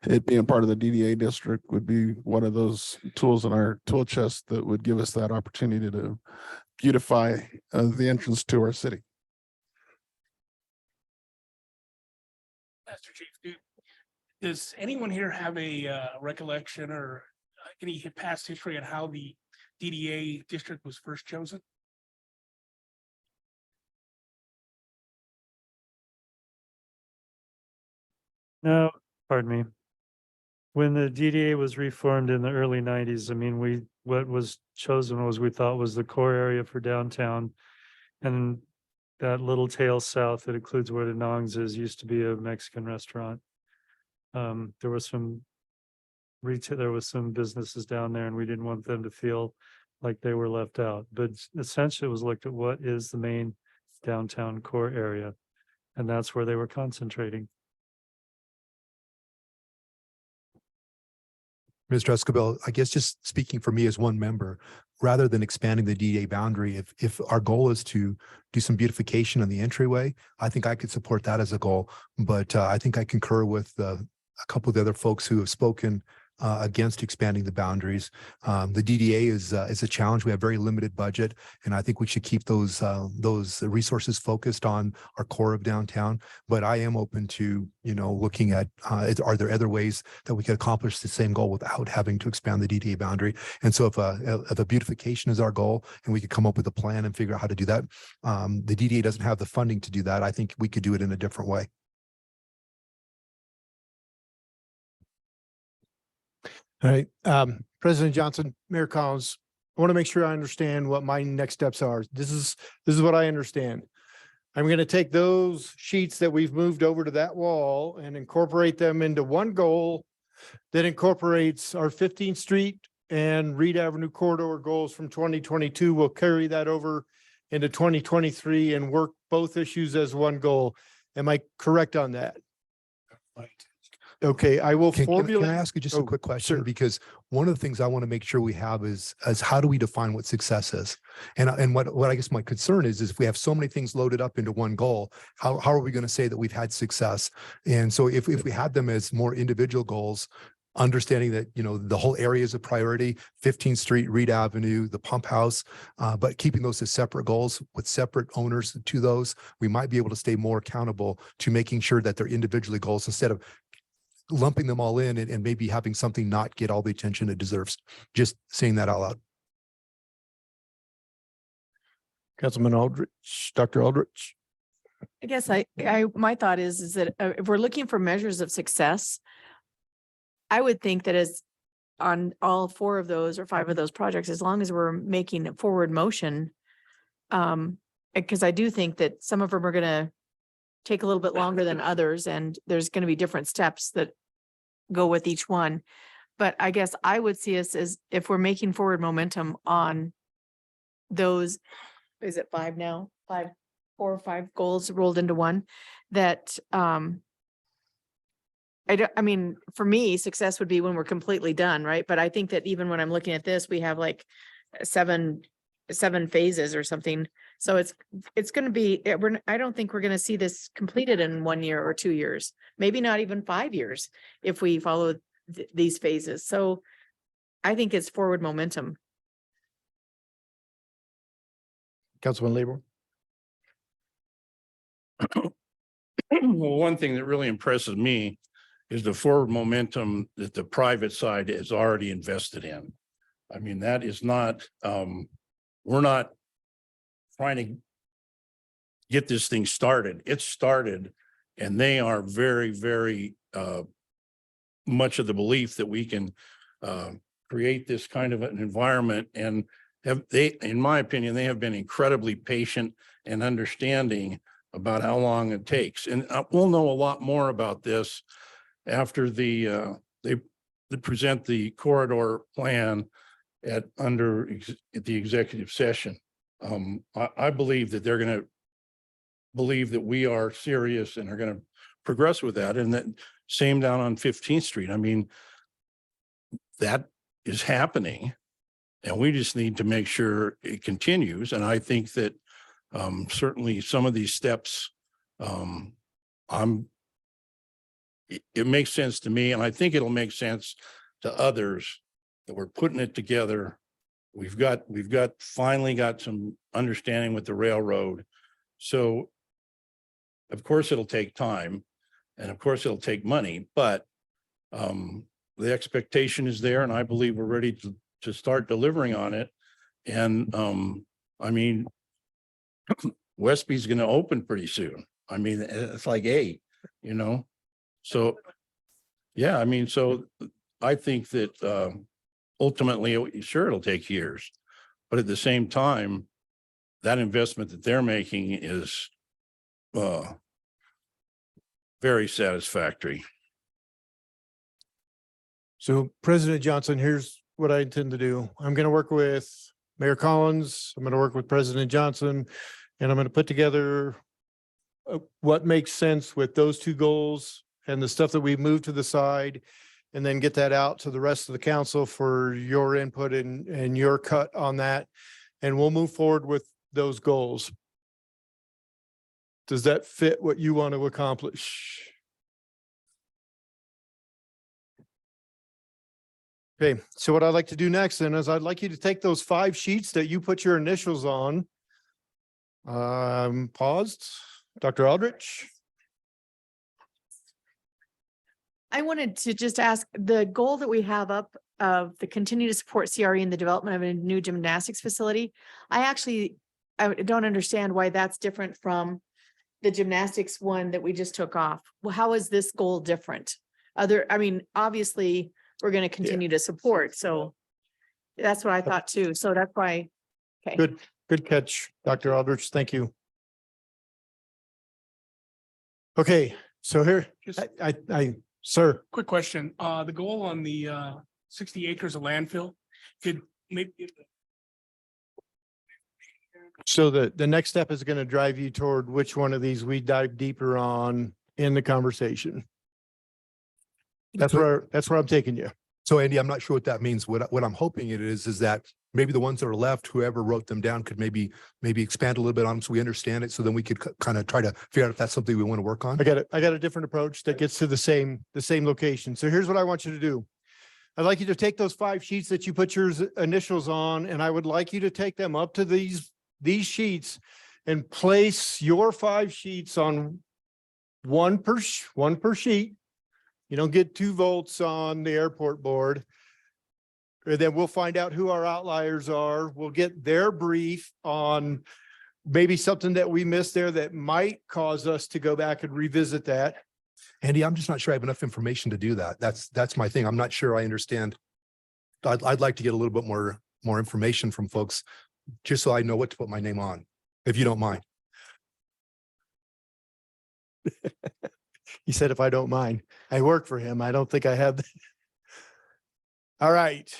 S8: It being part of the DDA district would be one of those tools in our tool chest that would give us that opportunity to beautify the entrance to our city.
S9: Master Chief, does anyone here have a recollection or any past history on how the DDA district was first chosen?
S12: No, pardon me. When the DDA was reformed in the early nineties, I mean, what was chosen was we thought was the core area for downtown. And that little tail south that includes where the Nongs is used to be a Mexican restaurant. There was some retail, there was some businesses down there and we didn't want them to feel like they were left out. But essentially it was looked at what is the main downtown core area. And that's where they were concentrating.
S3: Mr. Escobar, I guess just speaking for me as one member, rather than expanding the DDA boundary, if our goal is to do some beautification on the entryway, I think I could support that as a goal. But I think I concur with a couple of the other folks who have spoken against expanding the boundaries. The DDA is a challenge. We have very limited budget, and I think we should keep those resources focused on our core of downtown. But I am open to, looking at, are there other ways that we could accomplish the same goal without having to expand the DDA boundary? And so if a beautification is our goal and we could come up with a plan and figure out how to do that, the DDA doesn't have the funding to do that. I think we could do it in a different way.
S1: All right, President Johnson, Mayor Collins, I want to make sure I understand what my next steps are. This is what I understand. I'm going to take those sheets that we've moved over to that wall and incorporate them into one goal that incorporates our 15th Street and Reed Avenue corridor goals from 2022. We'll carry that over into 2023 and work both issues as one goal. Am I correct on that?
S9: Right.
S1: Okay, I will
S3: Can I
S1: formulate.
S3: ask you just a
S1: Oh,
S3: quick question?
S1: sure.
S3: Because one of the things I want to make sure we have is how do we define what success is? And what I guess my concern is if we have so many things loaded up into one goal, how are we going to say that we've had success? And so if we had them as more individual goals, understanding that, the whole area is a priority, 15th Street, Reed Avenue, the pump house, but keeping those as separate goals with separate owners to those, we might be able to stay more accountable to making sure that they're individually goals instead of lumping them all in and maybe having something not get all the attention it deserves. Just saying that out loud.
S1: Councilman Aldrich, Dr. Aldrich.
S7: I guess my thought is that if we're looking for measures of success, I would think that as on all 4 of those or 5 of those projects, as long as we're making a forward motion, because I do think that some of them are going to take a little bit longer than others, and there's going to be different steps that go with each one. But I guess I would see us as if we're making forward momentum on those, is it 5 now? 4 or 5 goals rolled into one that, for me, success would be when we're completely done, right? But I think that even when I'm looking at this, we have like seven phases or something. So it's going to be, I don't think we're going to see this completed in 1 year or 2 years, maybe not even 5 years if we follow these phases. So I think it's forward momentum.
S1: Councilman Labor.
S5: Well, one thing that really impresses me is the forward momentum that the private side is already invested in. I mean, that is not, we're not trying to get this thing started. It's started, and they are very, very much of the belief that we can create this kind of an environment. And in my opinion, they have been incredibly patient and understanding about how long it takes. And we'll know a lot more about this after they present the corridor plan at the executive session. I believe that they're going to believe that we are serious and are going to progress with that. And that same down on 15th Street. I mean, that is happening, and we just need to make sure it continues. And I think that certainly some of these steps, it makes sense to me, and I think it'll make sense to others that we're putting it together. We've finally got some understanding with the railroad. So of course it'll take time, and of course it'll take money, but the expectation is there, and I believe we're ready to start delivering on it. And I mean, Westby's going to open pretty soon. I mean, it's like, so Yeah, I mean, so I think that ultimately, sure, it'll take years. But at the same time, that investment that they're making is very satisfactory.
S1: So President Johnson, here's what I intend to do. I'm going to work with Mayor Collins. I'm going to work with President Johnson, and I'm going to put together what makes sense with those two goals and the stuff that we moved to the side, and then get that out to the rest of the council for your input and your cut on that. And we'll move forward with those goals. Does that fit what you want to accomplish? Okay, so what I'd like to do next then is I'd like you to take those 5 sheets that you put your initials on. Paused, Dr. Aldrich.
S7: I wanted to just ask, the goal that we have up of the continue to support CRE in the development of a new gymnastics facility. I don't understand why that's different from the gymnastics one that we just took off. Well, how is this goal different? Obviously, we're going to continue to support, so that's what I thought too. So that's why. Okay.
S1: Good catch, Dr. Aldrich. Thank you. Okay, so here,
S9: Just
S1: sir,
S9: quick question, the goal on the 60 acres of landfill, could maybe.
S1: so the next step is going to drive you toward which one of these we dive deeper on in the conversation. That's where I'm taking you.
S3: So Andy, I'm not sure what that means. What I'm hoping it is that maybe the ones that are left, whoever wrote them down could maybe expand a little bit on them so we understand it. So then we could kind of try to figure out if that's something we want to work on.
S1: I got a different approach that gets to the same location. So here's what I want you to do. I'd like you to take those 5 sheets that you put your initials on, and I would like you to take them up to these sheets and place your 5 sheets on one per sheet. You don't get 2 votes on the airport board. And then we'll find out who our outliers are. We'll get their brief on maybe something that we missed there that might cause us to go back and revisit that.
S3: Andy, I'm just not sure I have enough information to do that. That's my thing. I'm not sure I understand. I'd like to get a little bit more information from folks, just so I know what to put my name on, if you don't mind.
S1: He said, if I don't mind, I work for him. I don't think I have. All right.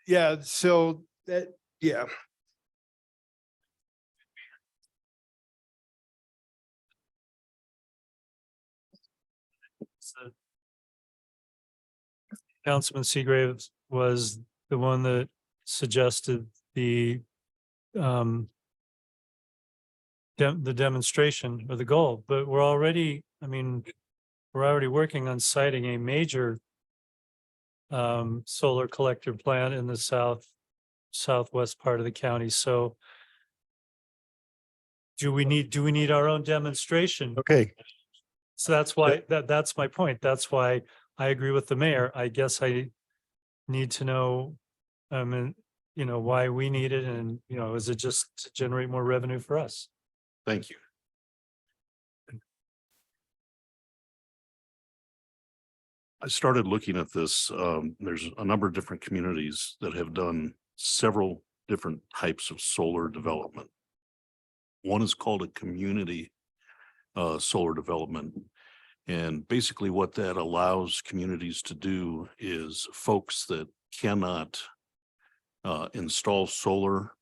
S1: Yeah, so that, yeah.
S12: So Councilman Seagrave was the one that suggested the demonstration or the goal, but we're already working on siting a major solar collector plant in the southwest part of the county. So do we need our own demonstration?
S1: Okay.
S12: So that's why that's my point. That's why I agree with the mayor. I guess I need to know, why we need it, and is it just to generate more revenue for us?
S11: Thank you. I started looking at this. There's a number of different communities that have done several different types of solar development. One is called a community solar development. And basically what that allows communities to do is folks that cannot install solar,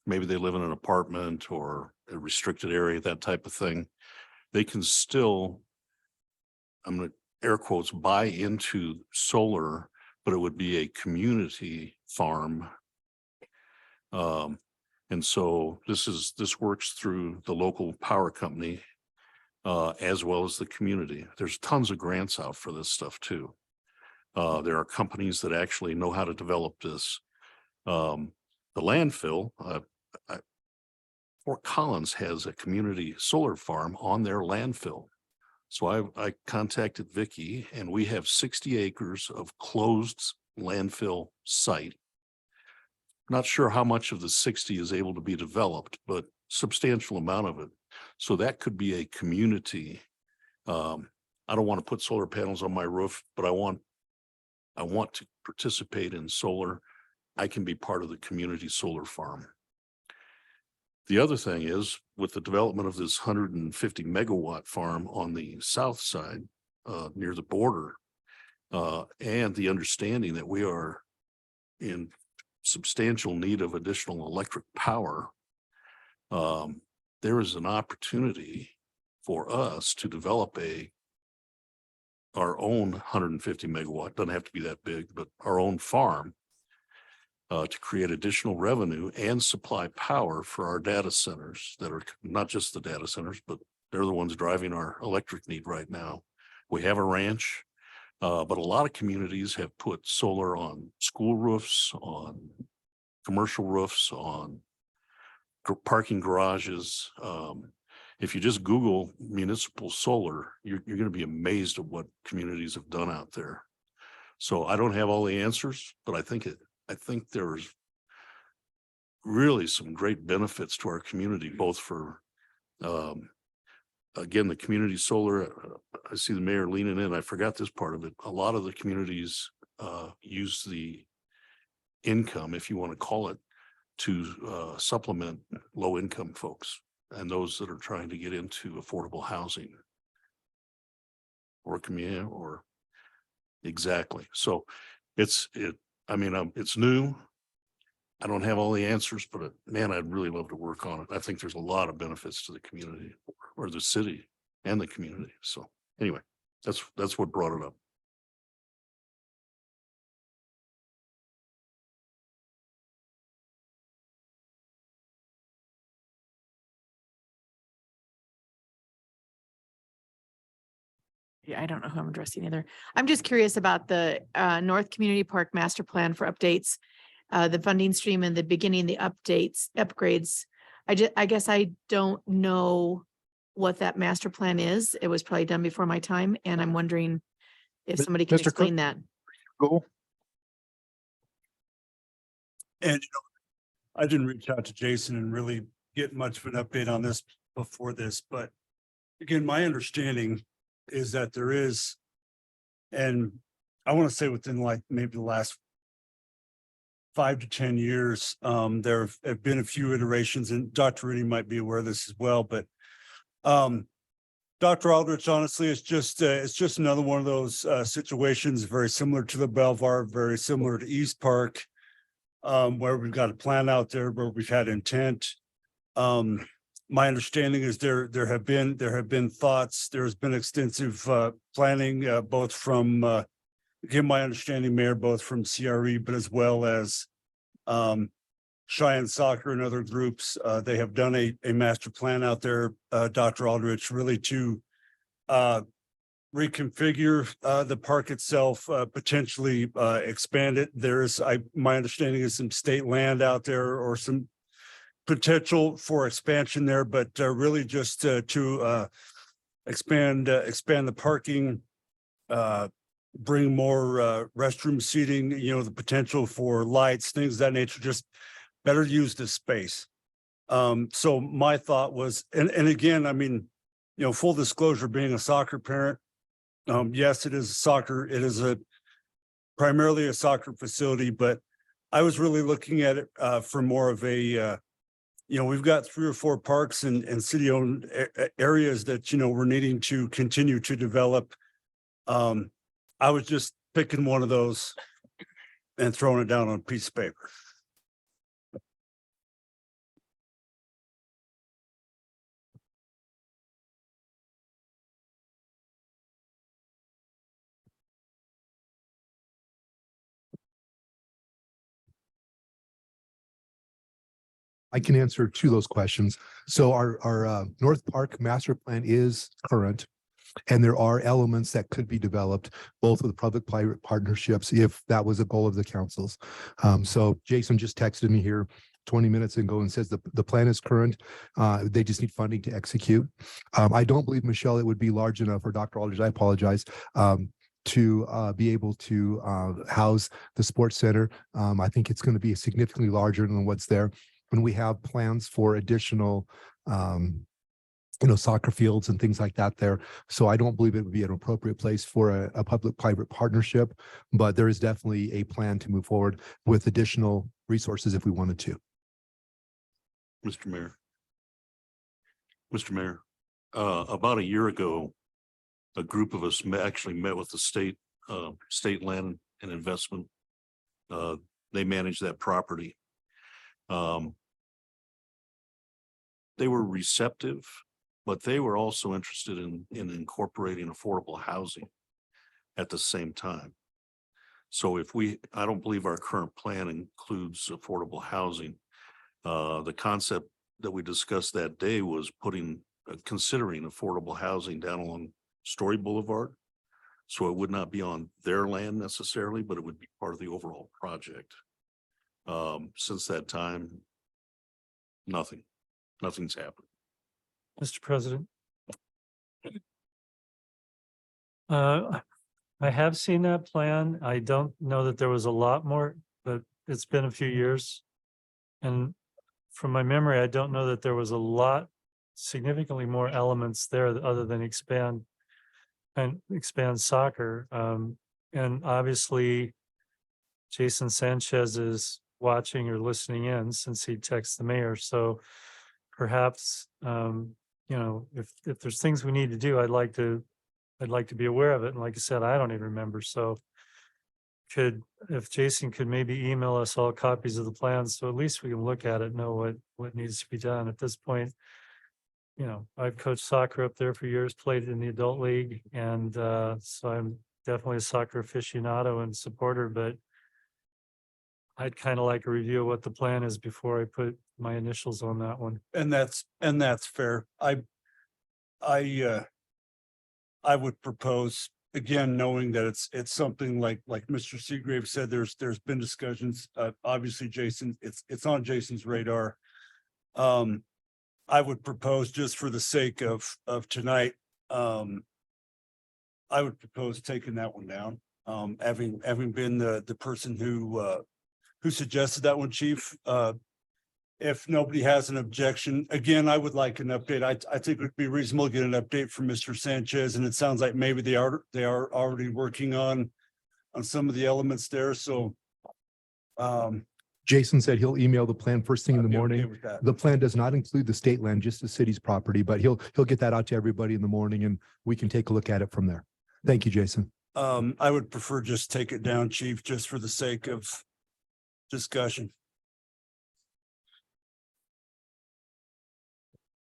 S11: maybe they live in an apartment or a restricted area, that type of thing, they can still, I'm going to air quotes, buy into solar, but it would be a community farm. And so this works through the local power company as well as the community. There's tons of grants out for this stuff too. There are companies that actually know how to develop this. The landfill, Fort Collins has a community solar farm on their landfill. So I contacted Vicky, and we have 60 acres of closed landfill site. Not sure how much of the 60 is able to be developed, but substantial amount of it. So that could be a community I don't want to put solar panels on my roof, but I want to participate in solar. I can be part of the community solar farm. The other thing is with the development of this 150 megawatt farm on the south side, near the border, and the understanding that we are in substantial need of additional electric power, there is an opportunity for us to develop our own 150 megawatt, doesn't have to be that big, but our own farm, to create additional revenue and supply power for our data centers that are not just the data centers, but they're the ones driving our electric need right now. We have a ranch, but a lot of communities have put solar on school roofs, on commercial roofs, on parking garages. If you just Google municipal solar, you're going to be amazed at what communities have done out there. So I don't have all the answers, but I think there's really some great benefits to our community, both for, again, the community solar. I see the mayor leaning in. I forgot this part of it. A lot of the communities use the income, if you want to call it, to supplement low income folks and those that are trying to get into affordable housing or community or exactly. So it's new. I don't have all the answers, but man, I'd really love to work on it. I think there's a lot of benefits to the community or the city and the community. So anyway, that's what brought it up.
S7: Yeah, I don't know who I'm addressing either. I'm just curious about the North Community Park Master Plan for updates, the funding stream and the beginning, the upgrades. I guess I don't know what that master plan is. It was probably done before my time, and I'm wondering if somebody can
S1: Mr. Cook?
S7: explain that.
S1: Go.
S10: And I didn't reach out to Jason and really get much of an update on this before this, but again, my understanding is that there is, and I want to say within like maybe the last 5 to 10 years, there have been a few iterations, and Dr. Rudy might be aware of this as well, but Dr. Aldrich, honestly, it's just another one of those situations very similar to the Belvar, very similar to East Park, where we've got a plan out there where we've had intent. My understanding is there have been thoughts, there's been extensive planning, both from again, my understanding, Mayor, both from CRE, but as well as Cheyenne Soccer and other groups. They have done a master plan out there, Dr. Aldrich, really to reconfigure the park itself, potentially expand it. My understanding is some state land out there or some potential for expansion there, but really just to expand the parking, bring more restroom seating, the potential for lights, things of that nature, just better use the space. So my thought was, and again, I mean, full disclosure, being a soccer parent, yes, it is primarily a soccer facility, but I was really looking at it for more of a we've got 3 or 4 parks and city-owned areas that, we're needing to continue to develop. I was just picking one of those and throwing it down on a piece of paper.
S3: I can answer 2 of those questions. So our North Park master plan is current. And there are elements that could be developed both with public-private partnerships if that was a goal of the councils. So Jason just texted me here 20 minutes ago and says the plan is current. They just need funding to execute. I don't believe, Michelle, it would be large enough, or Dr. Aldridge, I apologize, to be able to house the sports center. I think it's going to be significantly larger than what's there. When we have plans for additional soccer fields and things like that there. So I don't believe it would be an appropriate place for a public-private partnership, but there is definitely a plan to move forward with additional resources if we wanted to.
S11: Mr. Mayor. Mr. Mayor, about a year ago, a group of us actually met with the state land and investment. They manage that property. They were receptive, but they were also interested in incorporating affordable housing at the same time. So I don't believe our current plan includes affordable housing. The concept that we discussed that day was considering affordable housing down along Story Boulevard. So it would not be on their land necessarily, but it would be part of the overall project. Since that time, nothing's happened.
S12: Mr. President. I have seen that plan. I don't know that there was a lot more, but it's been a few years. And from my memory, I don't know that there was a lot, significantly more elements there other than expand soccer. And obviously Jason Sanchez is watching or listening in since he texts the mayor. So perhaps, if there's things we need to do, I'd like to be aware of it. And like I said, I don't even remember. So if Jason could maybe email us all copies of the plans, so at least we can look at it, know what needs to be done at this point. I've coached soccer up there for years, played in the adult league. And so I'm definitely a soccer aficionado and supporter, but I'd kind of like a review of what the plan is before I put my initials on that one.
S10: And that's fair. I would propose, again, knowing that it's something like Mr. Seagrave said, there's been discussions, obviously Jason, it's on Jason's radar. I would propose, just for the sake of tonight, I would propose taking that one down. Having been the person who suggested that one, Chief. If nobody has an objection, again, I would like an update. I think it would be reasonable to get an update from Mr. Sanchez, and it sounds like maybe they are already working on some of the elements there. So
S3: Jason said he'll email the plan first thing in the
S10: I'd be okay
S3: morning.
S10: with that.
S3: The plan does not include the state land, just the city's property, but he'll get that out to everybody in the morning and we can take a look at it from there. Thank you, Jason.
S10: I would prefer just take it down, Chief, just for the sake of discussion.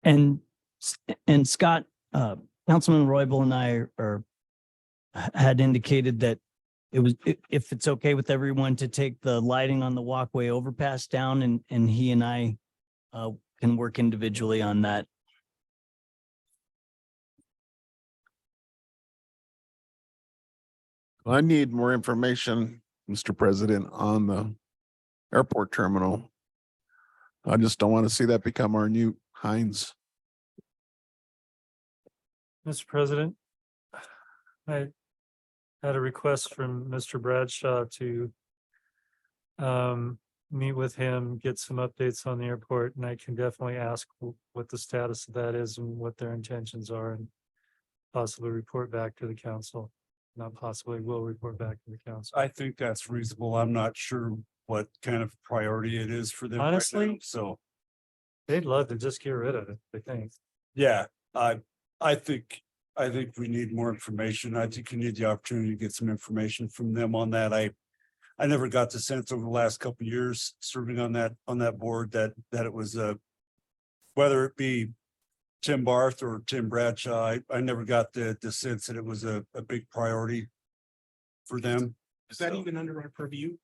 S6: And Scott, Councilman Roybal and I had indicated that if it's okay with everyone to take the lighting on the walkway overpass down, and he and I can work individually on that.
S8: I need more information, Mr. President, on the airport terminal. I just don't want to see that become our new Heinz.
S12: Mr. President, I had a request from Mr. Bradshaw to meet with him, get some updates on the airport, and I can definitely ask what the status of that is and what their intentions are, and possibly report back to the council. Not possibly, will report back to the council.
S10: I think that's reasonable. I'm not sure what kind of priority it is for them right now,
S12: Honestly?
S10: so.
S12: They'd love to just get rid of it, I think.
S10: Yeah, I think we need more information. I think you need the opportunity to get some information from them on that. I never got the sense over the last couple of years serving on that board that it was whether it be Tim Barth or Tim Bradshaw, I never got the sense that it was a big priority for them.
S9: Is that
S10: So,
S9: even under our purview?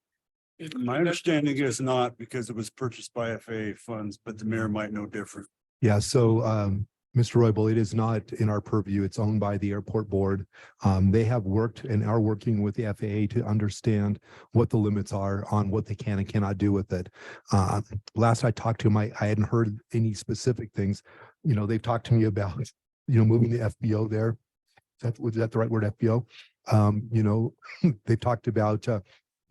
S10: my understanding is not, because it was purchased by FAA funds, but the mayor might know different.
S3: Yeah, so Mr. Roybal, it is not in our purview. It's owned by the airport board. They have worked and are working with the FAA to understand what the limits are on what they can and cannot do with it. Last I talked to them, I hadn't heard any specific things. They've talked to me about, moving the FBO there. Was that the right word, FBO? They've talked about,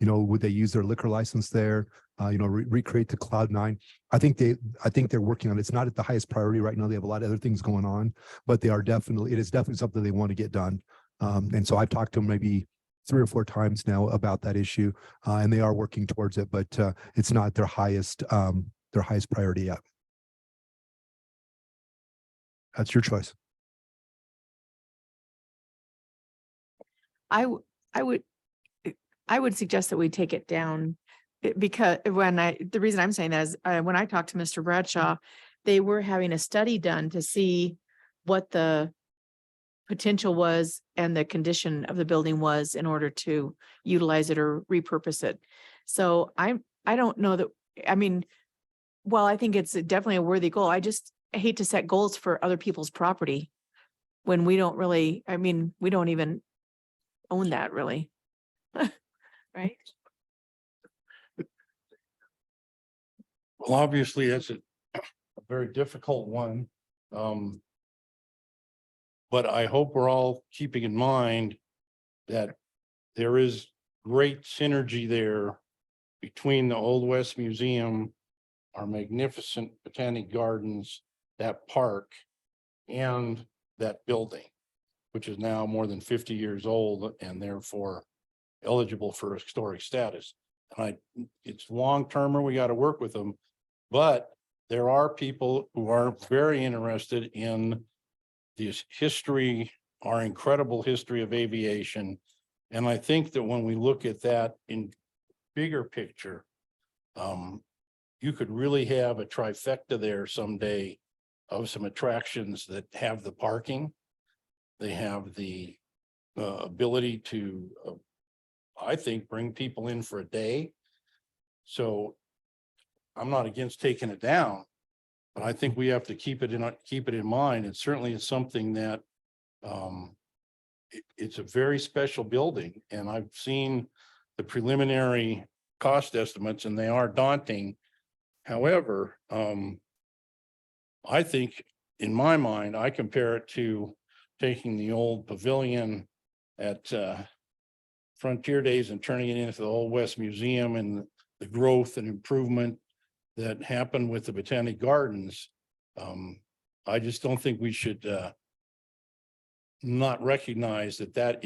S3: would they use their liquor license there? Recreate the Cloud9. I think they're working on it. It's not at the highest priority right now. They have a lot of other things going on, but it is definitely something they want to get done. And so I've talked to them maybe 3 or 4 times now about that issue, and they are working towards it, but it's not their highest priority yet. That's your choice.
S7: I would suggest that we take it down because the reason I'm saying that is when I talked to Mr. Bradshaw, they were having a study done to see what the potential was and the condition of the building was in order to utilize it or repurpose it. So I don't know that, I mean, while I think it's definitely a worthy goal, I hate to set goals for other people's property when we don't really, we don't even own that really. Right?
S5: Well, obviously, that's a very difficult one. But I hope we're all keeping in mind that there is great synergy there between the Old West Museum, our magnificent Botanic Gardens, that park, and that building, which is now more than 50 years old and therefore eligible for historic status. And it's long-termer, we got to work with them, but there are people who are very interested in this history, our incredible history of aviation. And I think that when we look at that in bigger picture, you could really have a trifecta there someday of some attractions that have the parking. They have the ability to, I think, bring people in for a day. So I'm not against taking it down, but I think we have to keep it in mind. And certainly it's something that it's a very special building, and I've seen the preliminary cost estimates and they are daunting. However, I think in my mind, I compare it to taking the old pavilion at Frontier Days and turning it into the Old West Museum and the growth and improvement that happened with the Botanic Gardens. I just don't think we should not recognize that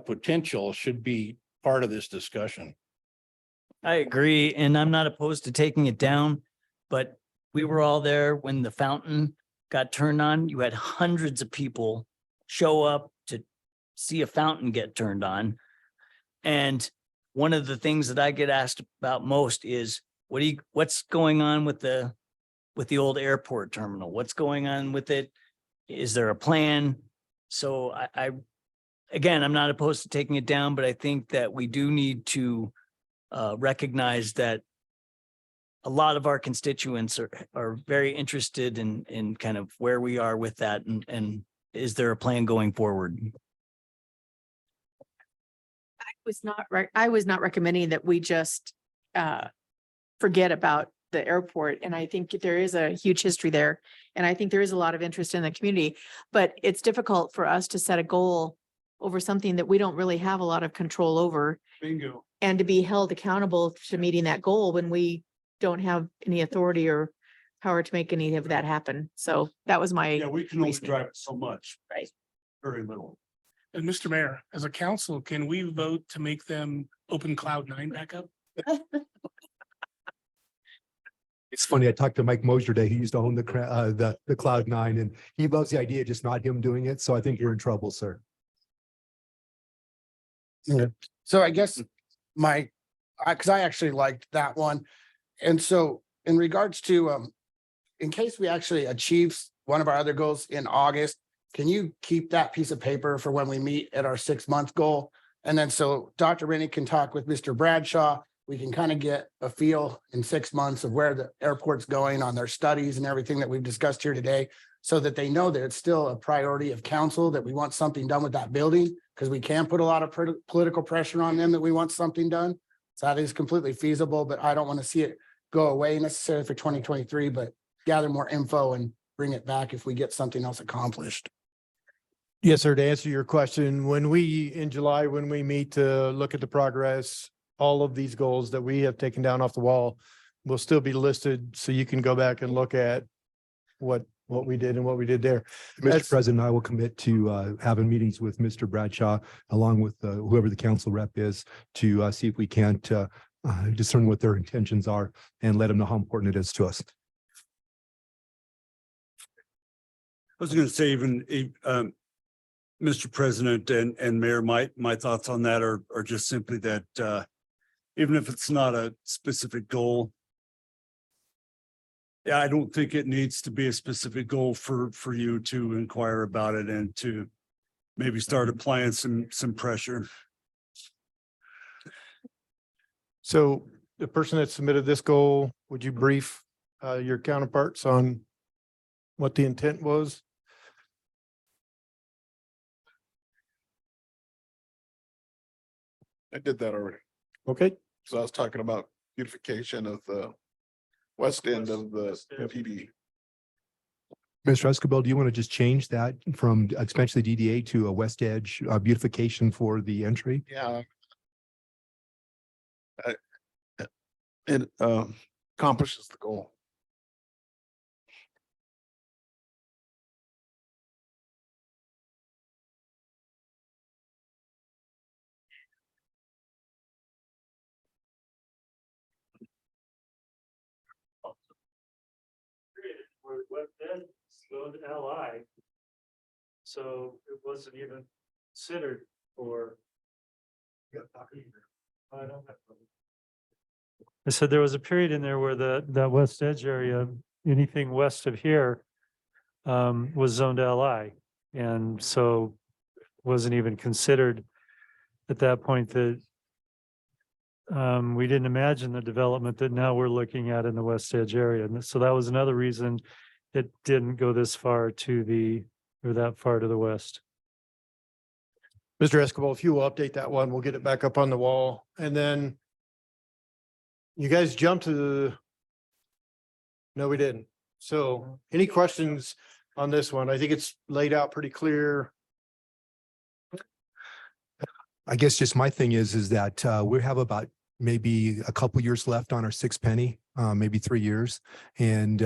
S5: potential should be part of this discussion.
S6: I agree, and I'm not opposed to taking it down, but we were all there when the fountain got turned on. You had hundreds of people show up to see a fountain get turned on. And one of the things that I get asked about most is, what's going on with the old airport terminal? What's going on with it? Is there a plan? So again, I'm not opposed to taking it down, but I think that we do need to recognize that a lot of our constituents are very interested in kind of where we are with that, and is there a plan going forward?
S7: I was not recommending that we just forget about the airport. And I think there is a huge history there. And I think there is a lot of interest in the community, but it's difficult for us to set a goal over something that we don't really have a lot of control over.
S9: Bingo.
S7: And to be held accountable to meeting that goal when we don't have any authority or power to make any of that happen. So that was my.
S10: Yeah, we can only
S7: reasoning.
S10: drive it so much.
S7: Right.
S10: Very little.
S9: And Mr. Mayor, as a council, can we vote to make them open Cloud9 back up?
S3: It's funny. I talked to Mike Mosier today. He used to own the Cloud9, and he loves the idea, just not him doing it. So I think you're in trouble, sir.
S2: Yeah. So I guess because I actually liked that one. And so in regards to, in case we actually achieve one of our other goals in August, can you keep that piece of paper for when we meet at our 6-month goal? And then so Dr. Rennie can talk with Mr. Bradshaw. We can kind of get a feel in 6 months of where the airport's going on their studies and everything that we've discussed here today, so that they know that it's still a priority of council, that we want something done with that building, because we can put a lot of political pressure on them that we want something done. So that is completely feasible, but I don't want to see it go away necessarily for 2023, but gather more info and bring it back if we get something else accomplished.
S1: Yes, sir. To answer your question, in July, when we meet to look at the progress, all of these goals that we have taken down off the wall will still be listed, so you can go back and look at what we did and what we did there. That's-
S3: Mr. President, I will commit to having meetings with Mr. Bradshaw, along with whoever the council rep is, to see if we can't discern what their intentions are and let them know how important it is to us.
S10: I was gonna say Mr. President and Mayor, my thoughts on that are just simply that even if it's not a specific goal, yeah, I don't think it needs to be a specific goal for you to inquire about it and to maybe start applying some pressure.
S1: So the person that submitted this goal, would you brief your counterparts on what the intent was?
S8: I did that already.
S1: Okay,
S8: So I was talking about beautification of the west end of the PD.
S3: Mr. Escobar, do you want to just change that from expansion of the DDA to a west edge beautification for the entry?
S8: Yeah. It accomplishes the goal.
S12: LI. So it wasn't even considered for. I said there was a period in there where that west edge area, anything west of here was zoned LI. And so wasn't even considered at that point that we didn't imagine the development that now we're looking at in the west edge area. And so that was another reason it didn't go this far or that far to the west.
S1: Mr. Escobar, if you will update that one, we'll get it back up on the wall. And then you guys jumped to no, we didn't. So any questions on this one? I think it's laid out pretty clear.
S3: I guess just my thing is that we have about maybe a couple years left on our 6 penny, maybe 3 years. And,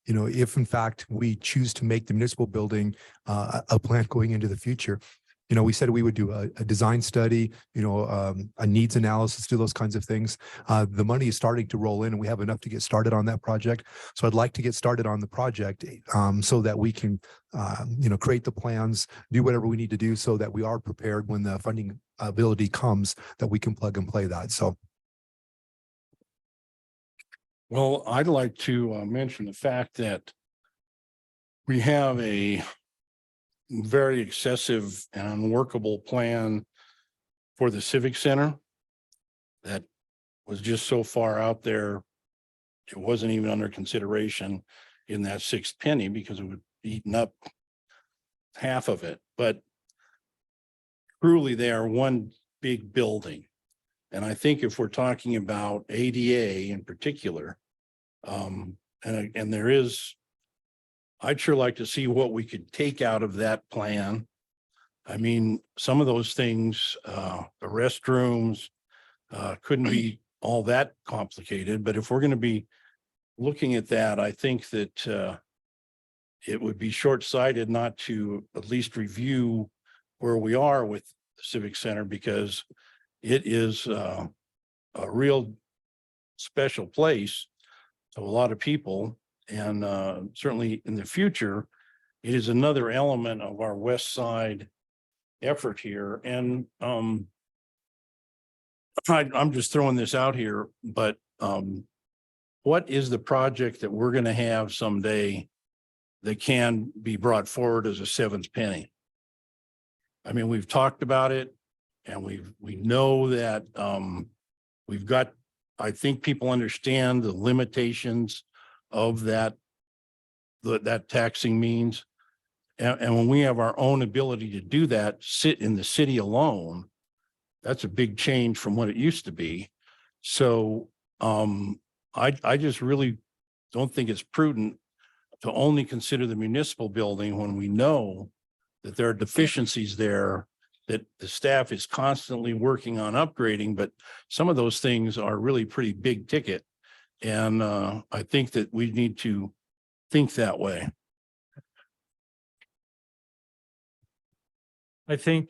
S3: if in fact we choose to make the municipal building a plant going into the future, we said we would do a design study, a needs analysis, do those kinds of things. The money is starting to roll in and we have enough to get started on that project. So I'd like to get started on the project so that we can, create the plans, do whatever we need to do so that we are prepared when the funding ability comes, that we can plug and play that. So.
S5: Well, I'd like to mention the fact that we have a very excessive and unworkable plan for the Civic Center that was just so far out there. It wasn't even under consideration in that 6 penny because it would eaten up half of it. But truly, they are one big building. And I think if we're talking about ADA in particular, and there is, I'd sure like to see what we could take out of that plan. I mean, some of those things, the restrooms, couldn't be all that complicated, but if we're going to be looking at that, I think that it would be short-sighted not to at least review where we are with the Civic Center, because it is a real special place to a lot of people. And certainly in the future, it is another element of our West Side effort here. And I'm just throwing this out here, but what is the project that we're going to have someday that can be brought forward as a 7th penny? I mean, we've talked about it and we know that we've got, I think people understand the limitations of that taxing means. And when we have our own ability to do that, sit in the city alone, that's a big change from what it used to be. So I just really don't think it's prudent to only consider the municipal building when we know that there are deficiencies there that the staff is constantly working on upgrading, but some of those things are really pretty big ticket. And I think that we need to think that way.
S12: I think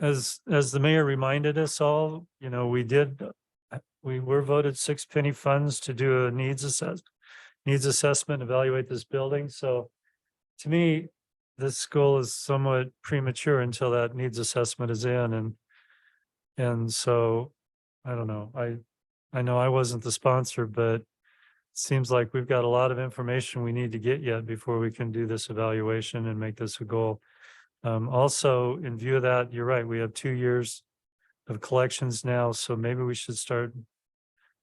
S12: as the mayor reminded us all, you know, we were voted 6 penny funds to do a needs assessment, evaluate this building. So to me, this goal is somewhat premature until that needs assessment is in. And so I don't know. I know I wasn't the sponsor, but it seems like we've got a lot of information we need to get yet before we can do this evaluation and make this a goal. Also, in view of that, you're right, we have 2 years of collections now, so maybe we should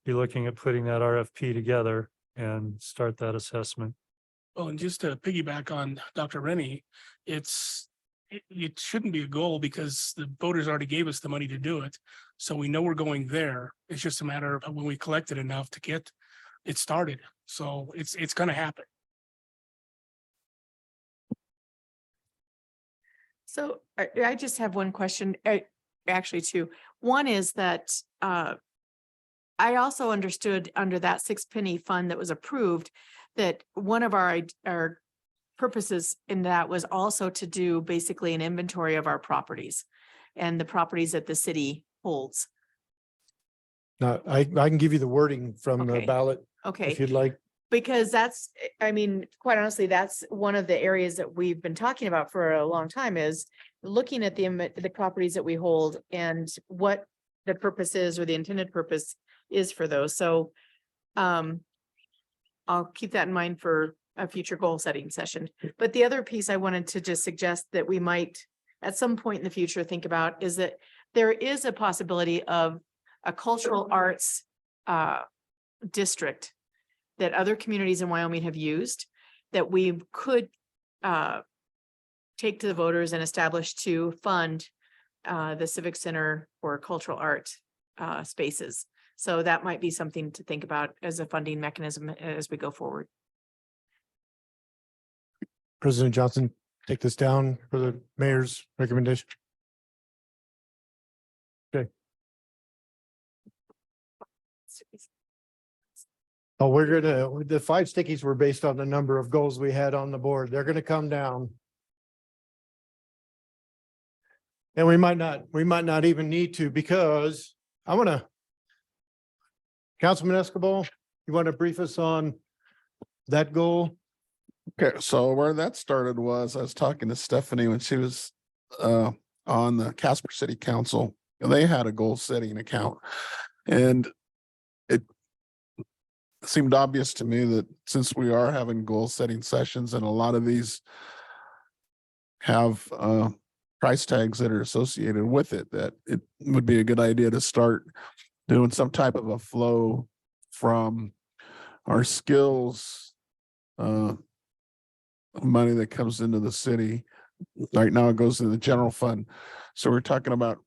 S12: be looking at putting that RFP together and start that assessment.
S9: Well, and just to piggyback on Dr. Rennie, it shouldn't be a goal because the voters already gave us the money to do it. So we know we're going there. It's just a matter of when we collected enough to get it started. So it's going to happen.
S7: So I just have one question, actually two. One is that I also understood under that 6 penny fund that was approved that one of our purposes in that was also to do basically an inventory of our properties and the properties that the city holds.
S1: Now, I can give you the wording from the
S7: Okay.
S1: ballot
S7: Okay.
S1: if you'd like.
S7: Because that's, I mean, quite honestly, that's one of the areas that we've been talking about for a long time is looking at the properties that we hold and what the purpose is or the intended purpose is for those. So I'll keep that in mind for a future goal setting session. But the other piece I wanted to just suggest that we might at some point in the future think about is that there is a possibility of a cultural arts district that other communities in Wyoming have used that we could take to the voters and establish to fund the Civic Center or cultural art spaces. So that might be something to think about as a funding mechanism as we go forward.
S1: President Johnson, take this down for the mayor's recommendation. Oh, the 5 stickies were based on the number of goals we had on the board. They're gonna come down. And we might not even need to because Councilman Escobar, you want to brief us on that goal?
S8: Okay, so where that started was I was talking to Stephanie when she was on the Casper City Council. And they had a goal setting account. And it seemed obvious to me that since we are having goal setting sessions and a lot of these have price tags that are associated with it, that it would be a good idea to start doing some type of a flow from our skills money that comes into the city. Right now it goes into the general fund. So we're talking about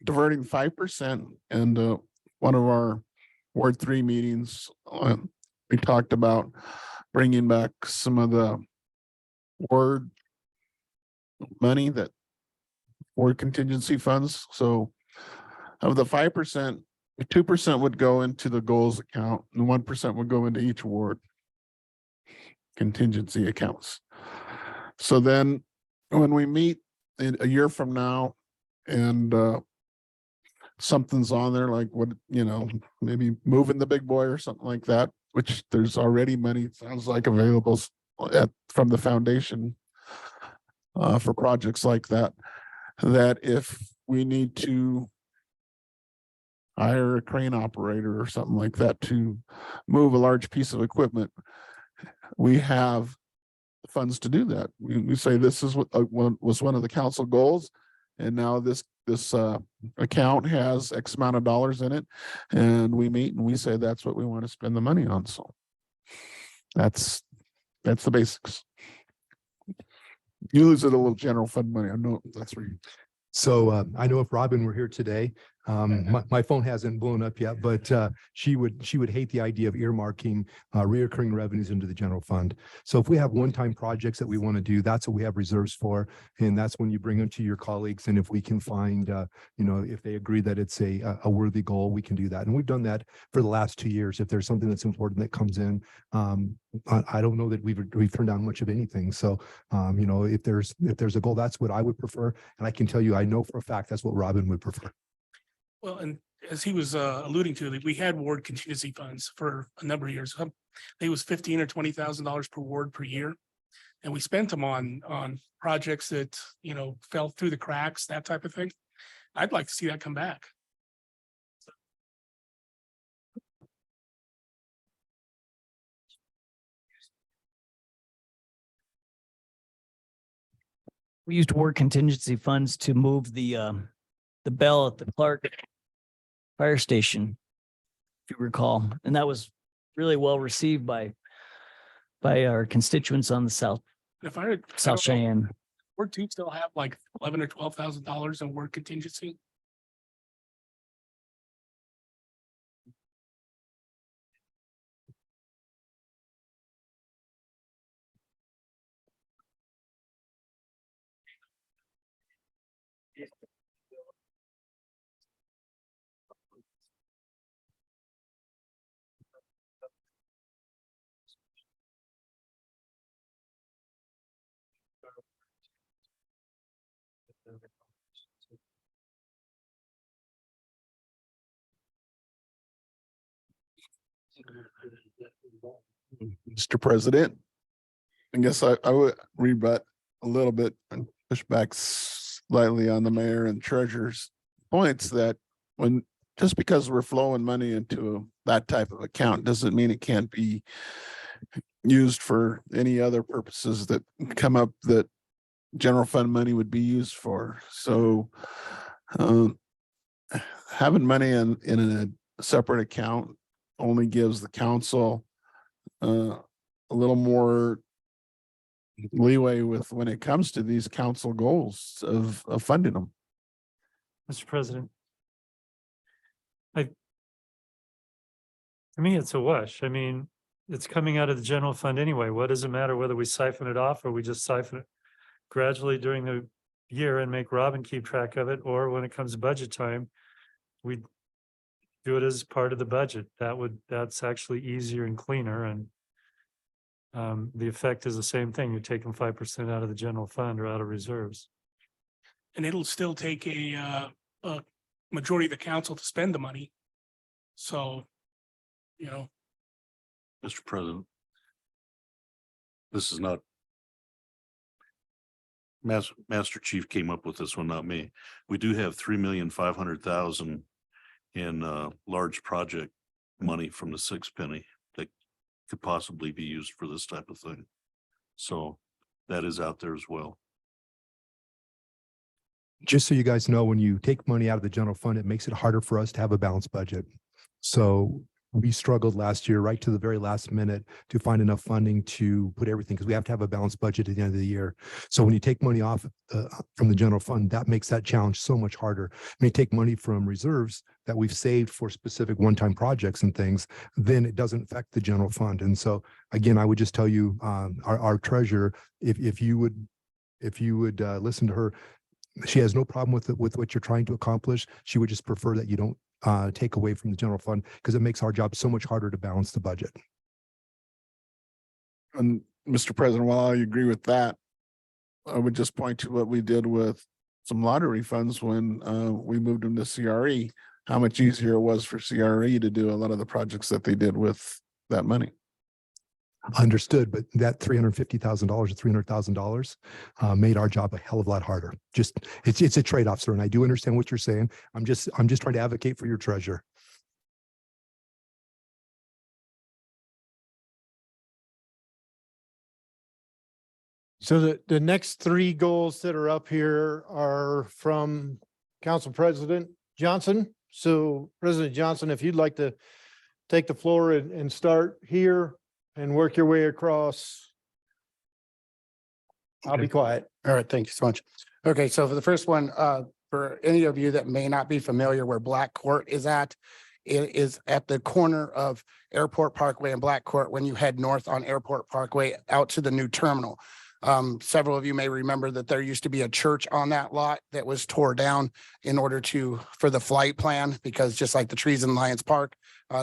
S8: diverting 5%. And one of our Ward 3 meetings, we talked about bringing back some of the ward money that ward contingency funds. So of the 5%, 2% would go into the goals account and 1% would go into each ward contingency accounts. So then when we meet in a year from now and something's on there like what, maybe moving the big boy or something like that, which there's already money, it sounds like available from the foundation for projects like that, that if we need to hire a crane operator or something like that to move a large piece of equipment, we have funds to do that. We say this is what was one of the council goals, and now this account has X amount of dollars in it, and we meet and we say that's what we want to spend the money on. So that's the basics. You lose it a little general fund money. I know that's where you.
S3: So I know if Robin were here today, My phone hasn't blown up yet, but she would hate the idea of earmarking reoccurring revenues into the general fund. So if we have one-time projects that we want to do, that's what we have reserves for. And that's when you bring them to your colleagues. And if we can find, if they agree that it's a worthy goal, we can do that. And we've done that for the last 2 years. If there's something that's important that comes in, I don't know that we've turned down much of anything. So, if there's a goal, that's what I would prefer. And I can tell you, I know for a fact that's what Robin would prefer.
S9: Well, and as he was alluding to, that we had ward contingency funds for a number of years. I think it was $15,000 or $20,000 per ward per year. And we spent them on projects that, fell through the cracks, that type of thing. I'd like to see that come back.
S6: We used ward contingency funds to move the bell at the Clark Fire Station, if you recall, and that was really well received by our constituents on the South
S9: If I
S6: South Cheyenne.
S9: Ward 2 still have like $11,000 or $12,000 in ward contingency.
S8: Mr. President, I guess I would rebut a little bit and push back slightly on the mayor and treasurer's points that just because we're flowing money into that type of account doesn't mean it can't be used for any other purposes that come up that general fund money would be used for. So having money in a separate account only gives the council a little more leeway with when it comes to these council goals of funding them.
S12: Mr. President. To me, it's a wash. I mean, it's coming out of the general fund anyway. What does it matter whether we siphon it off or we just siphon it gradually during the year and make Robin keep track of it? Or when it comes to budget time, we do it as part of the budget. That's actually easier and cleaner, and the effect is the same thing. You're taking 5% out of the general fund or out of reserves.
S9: And it'll still take a majority of the council to spend the money. So,
S11: Mr. President. This is not. Master Chief came up with this one, not me. We do have $3,500,000 in large project money from the 6 penny that could possibly be used for this type of thing. So that is out there as well.
S3: Just so you guys know, when you take money out of the general fund, it makes it harder for us to have a balanced budget. So we struggled last year, right to the very last minute, to find enough funding to put everything, because we have to have a balanced budget at the end of the year. So when you take money off from the general fund, that makes that challenge so much harder. When you take money from reserves that we've saved for specific one-time projects and things, then it doesn't affect the general fund. And so again, I would just tell you, our treasurer, if you would listen to her, she has no problem with what you're trying to accomplish. She would just prefer that you don't take away from the general fund, because it makes our job so much harder to balance the budget.
S8: And Mr. President, while I agree with that, I would just point to what we did with some lottery funds when we moved them to CRE, how much easier it was for CRE to do a lot of the projects that they did with that money.
S3: Understood, but that $350,000 or $300,000 made our job a hell of a lot harder. Just it's a trade-off, sir, and I do understand what you're saying. I'm just trying to advocate for your treasurer.
S1: So the next 3 goals that are up here are from Council President Johnson. So President Johnson, if you'd like to take the floor and start here and work your way across. I'll be quiet.
S2: All right, thank you so much. Okay, so for the first one, for any of you that may not be familiar where Black Court is at, it is at the corner of Airport Parkway and Black Court when you head north on Airport Parkway out to the new terminal. Several of you may remember that there used to be a church on that lot that was tore down in order for the flight plan, because just like the trees in Lions Park,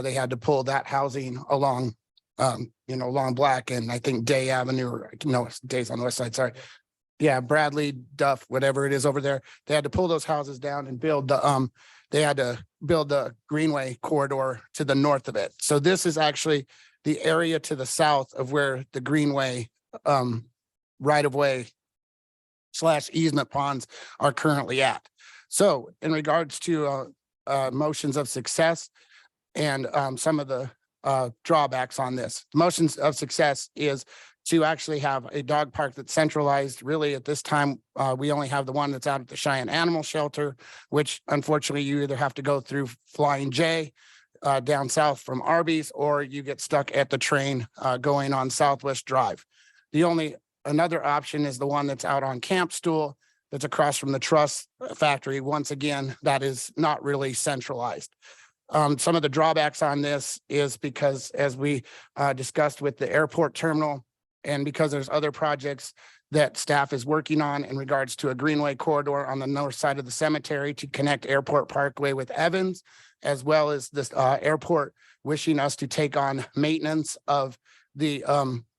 S2: they had to pull that housing along, along Black and I think Day Avenue, or no, Day's on the west side, sorry. Yeah, Bradley, Duff, whatever it is over there. They had to pull those houses down and build the Greenway corridor to the north of it. So this is actually the area to the south of where the Greenway right of way / easement ponds are currently at. So in regards to motions of success and some of the drawbacks on this, motions of success is to actually have a dog park that's centralized. Really, at this time, we only have the one that's out at the Cheyenne Animal Shelter, which unfortunately you either have to go through Flying J down south from Arby's, or you get stuck at the train going on Southwest Drive. Another option is the one that's out on Camp Stool, that's across from the truss factory. Once again, that is not really centralized. Some of the drawbacks on this is because, as we discussed with the airport terminal, and because there's other projects that staff is working on in regards to a Greenway corridor on the north side of the cemetery to connect Airport Parkway with Evans, as well as this airport wishing us to take on maintenance of the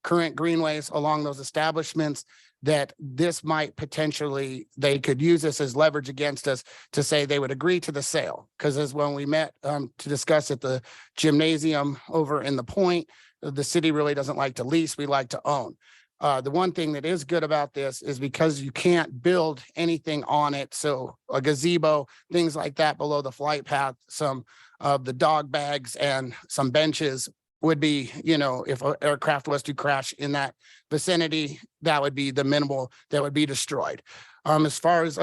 S2: current greenways along those establishments, that this might potentially, they could use this as leverage against us to say they would agree to the sale. Because as when we met to discuss at the gymnasium over in the Point, the city really doesn't like to lease, we like to own. The one thing that is good about this is because you can't build anything on it. So a gazebo, things like that below the flight path, some of the dog bags and some benches would be, if an aircraft was to crash in that vicinity, that would be the minimal that would be destroyed. As far as,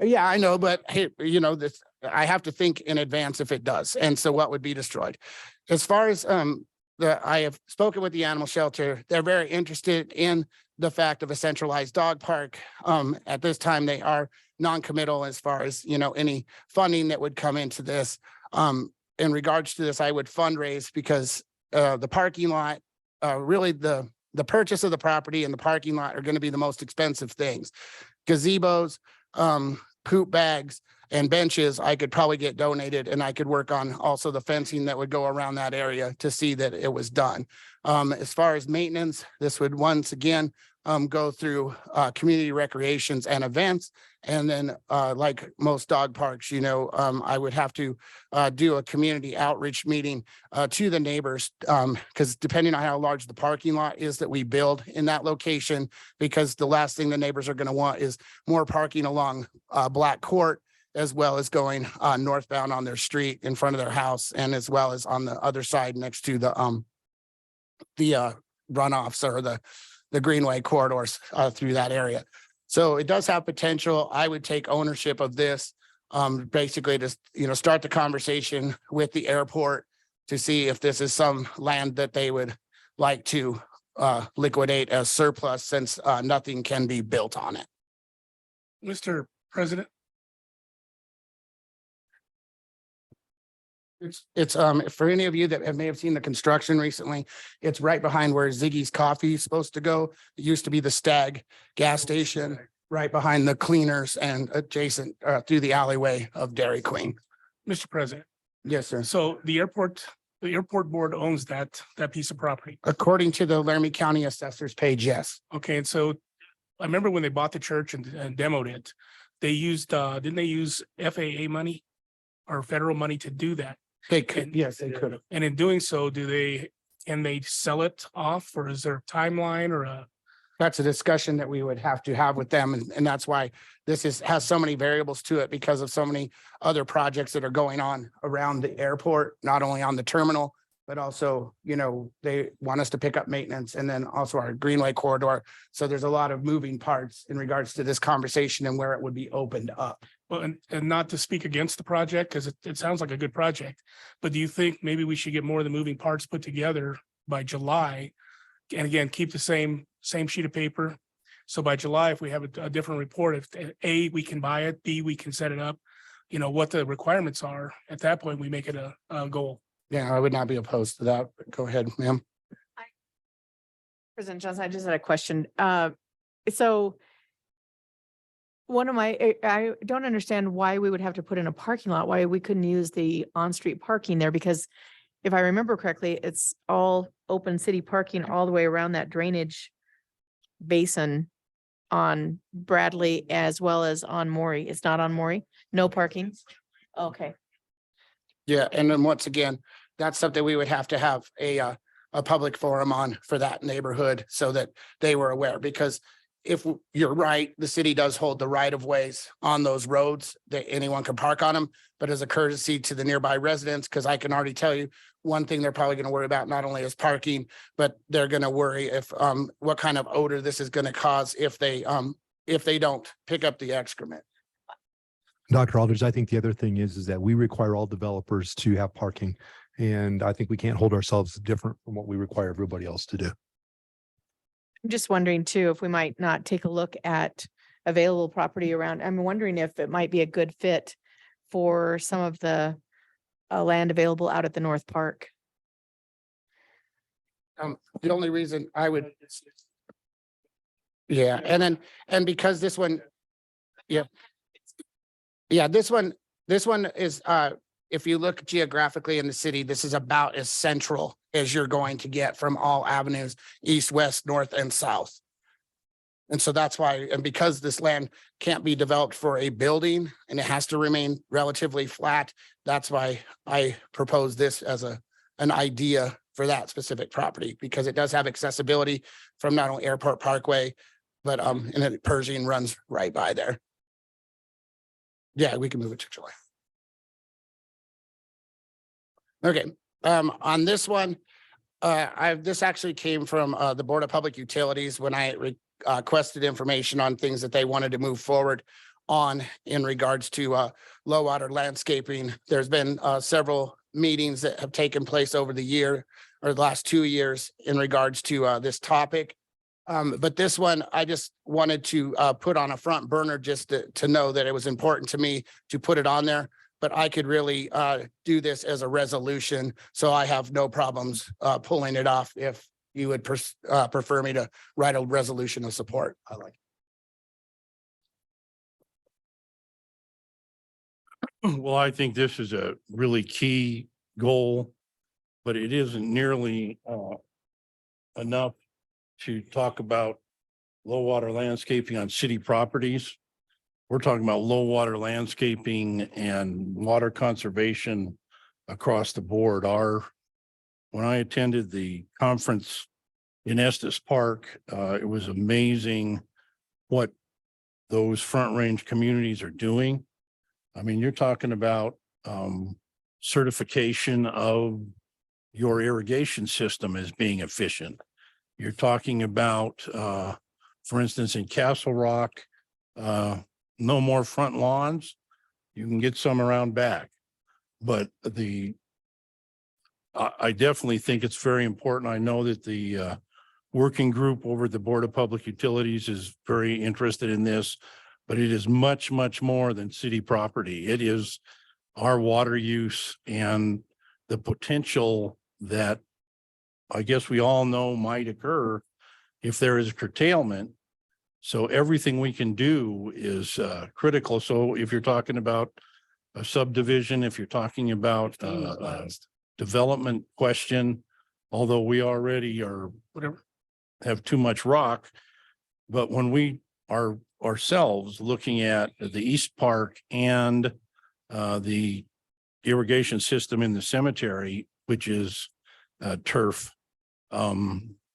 S2: yeah, I know, but hey, this, I have to think in advance if it does. And so what would be destroyed? As far as I have spoken with the animal shelter, they're very interested in the fact of a centralized dog park. At this time, they are non-committal as far as, any funding that would come into this. In regards to this, I would fundraise because the parking lot, really the purchase of the property and the parking lot are going to be the most expensive things. Gazebos, poop bags, and benches, I could probably get donated, and I could work on also the fencing that would go around that area to see that it was done. As far as maintenance, this would once again go through community recreations and events. And then like most dog parks, I would have to do a community outreach meeting to the neighbors, because depending on how large the parking lot is that we build in that location, because the last thing the neighbors are going to want is more parking along Black Court, as well as going northbound on their street in front of their house, and as well as on the other side next to the runoffs or the Greenway corridors through that area. So it does have potential. I would take ownership of this, basically just, start the conversation with the airport to see if this is some land that they would like to liquidate as surplus, since nothing can be built on it.
S9: Mr. President,
S2: It's for any of you that may have seen the construction recently, it's right behind where Ziggy's Coffee is supposed to go. It used to be the Stag gas station, right behind the cleaners and adjacent through the alleyway of Dairy Queen.
S9: Mr. President,
S2: Yes, sir.
S9: so the airport board owns that piece of property.
S2: According to the Laramie County Assessor's page, yes.
S9: Okay, and so I remember when they bought the church and demoed it, they used, didn't they use FAA money or federal money to do that?
S2: They could, yes, they could have.
S9: And in doing so, can they sell it off, or is there a timeline or a?
S2: That's a discussion that we would have to have with them. And that's why this has so many variables to it, because of so many other projects that are going on around the airport, not only on the terminal, but also, they want us to pick up maintenance, and then also our Greenway corridor. So there's a lot of moving parts in regards to this conversation and where it would be opened up.
S9: Well, and not to speak against the project, because it sounds like a good project, but do you think maybe we should get more of the moving parts put together by July? And again, keep the same sheet of paper, So by July, if we have a different report, if A, we can buy it, B, we can set it up, you know, what the requirements are, at that point, we make it a goal.
S2: Yeah, I would not be opposed to that. Go ahead, ma'am.
S7: President Johnson, I just had a question. So I don't understand why we would have to put in a parking lot, why we couldn't use the on-street parking there, because if I remember correctly, it's all open city parking all the way around that drainage basin on Bradley as well as on Maury. It's not on Maury? No parking? Okay.
S2: Yeah, and then once again, that's something we would have to have a public forum on for that neighborhood so that they were aware, because if you're right, the city does hold the right of ways on those roads that anyone can park on them. But as a courtesy to the nearby residents, because I can already tell you, one thing they're probably going to worry about not only is parking, but they're going to worry if what kind of odor this is going to cause if they don't pick up the excrement.
S3: Dr. Aldridge, I think the other thing is that we require all developers to have parking. And I think we can't hold ourselves different from what we require everybody else to do.
S7: I'm just wondering too, if we might not take a look at available property around, I'm wondering if it might be a good fit for some of the land available out at the North Park.
S2: The only reason I would. Yeah, and because this one. Yeah. Yeah, this one is, if you look geographically in the city, this is about as central as you're going to get from all avenues, east, west, north, and south. And so that's why, and because this land can't be developed for a building and it has to remain relatively flat, that's why I propose this as an idea for that specific property, because it does have accessibility from not only Airport Parkway, but and then Pershing runs right by there. Yeah, we can move it to July. Okay, on this one, this actually came from the Board of Public Utilities when I requested information on things that they wanted to move forward on in regards to low water landscaping. There's been several meetings that have taken place over the year or the last 2 years in regards to this topic. But this one, I just wanted to put on a front burner just to know that it was important to me to put it on there. But I could really do this as a resolution, so I have no problems pulling it off if you would prefer me to write a resolution of support. I like
S5: it. Well, I think this is a really key goal, but it isn't nearly enough to talk about low water landscaping on city properties. We're talking about low water landscaping and water conservation across the board. When I attended the conference in Estes Park, it was amazing what those Front Range communities are doing. I mean, you're talking about certification of your irrigation system as being efficient. You're talking about, for instance, in Castle Rock, no more front lawns. You can get some around back. But I definitely think it's very important. I know that the working group over at the Board of Public Utilities is very interested in this, but it is much, much more than city property. It is our water use and the potential that I guess we all know might occur if there is a curtailment. So everything we can do is critical. So if you're talking about a subdivision, if you're talking about development question, although we already have too much rock, but when we are ourselves looking at the East Park and the irrigation system in the cemetery, which is turf,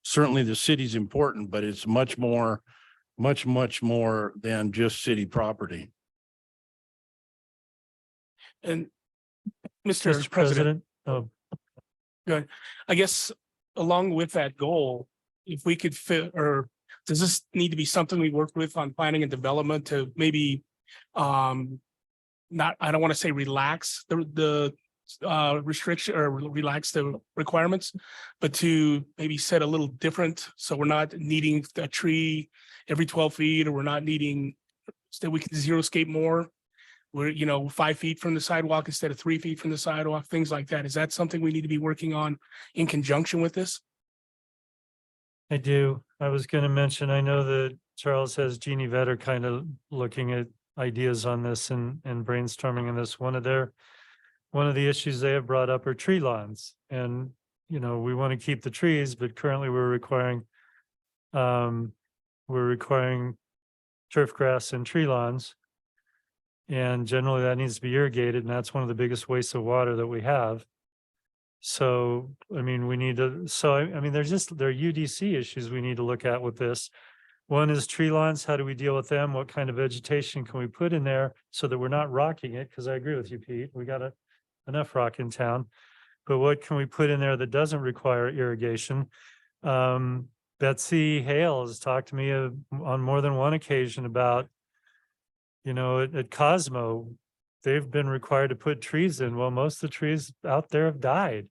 S5: certainly the city's important, but it's much more than just city property.
S9: And Mr. President, I guess along with that goal, if we could fit, or does this need to be something we work with on planning and development to maybe I don't want to say relax the restriction or relax the requirements, but to maybe set a little different, so we're not needing a tree every 12 feet, or we're not needing, so that we can zero-scape more. We're, 5 feet from the sidewalk instead of 3 feet from the sidewalk, things like that. Is that something we need to be working on in conjunction with this?
S12: I do. I was gonna mention, I know that Charles has Jeannie Vetter kind of looking at ideas on this and brainstorming on this. One of the issues they have brought up are tree lawns. And, we want to keep the trees, but currently we're requiring turf grass and tree lawns. And generally that needs to be irrigated, and that's one of the biggest wastes of water that we have. So, I mean, we need to, there are UDC issues we need to look at with this. One is tree lawns. How do we deal with them? What kind of vegetation can we put in there so that we're not rocking it? Because I agree with you, Pete. We got enough rock in town. But what can we put in there that doesn't require irrigation? Betsy Hale has talked to me on more than one occasion about, at Cosmo, they've been required to put trees in. Well, most of the trees out there have died.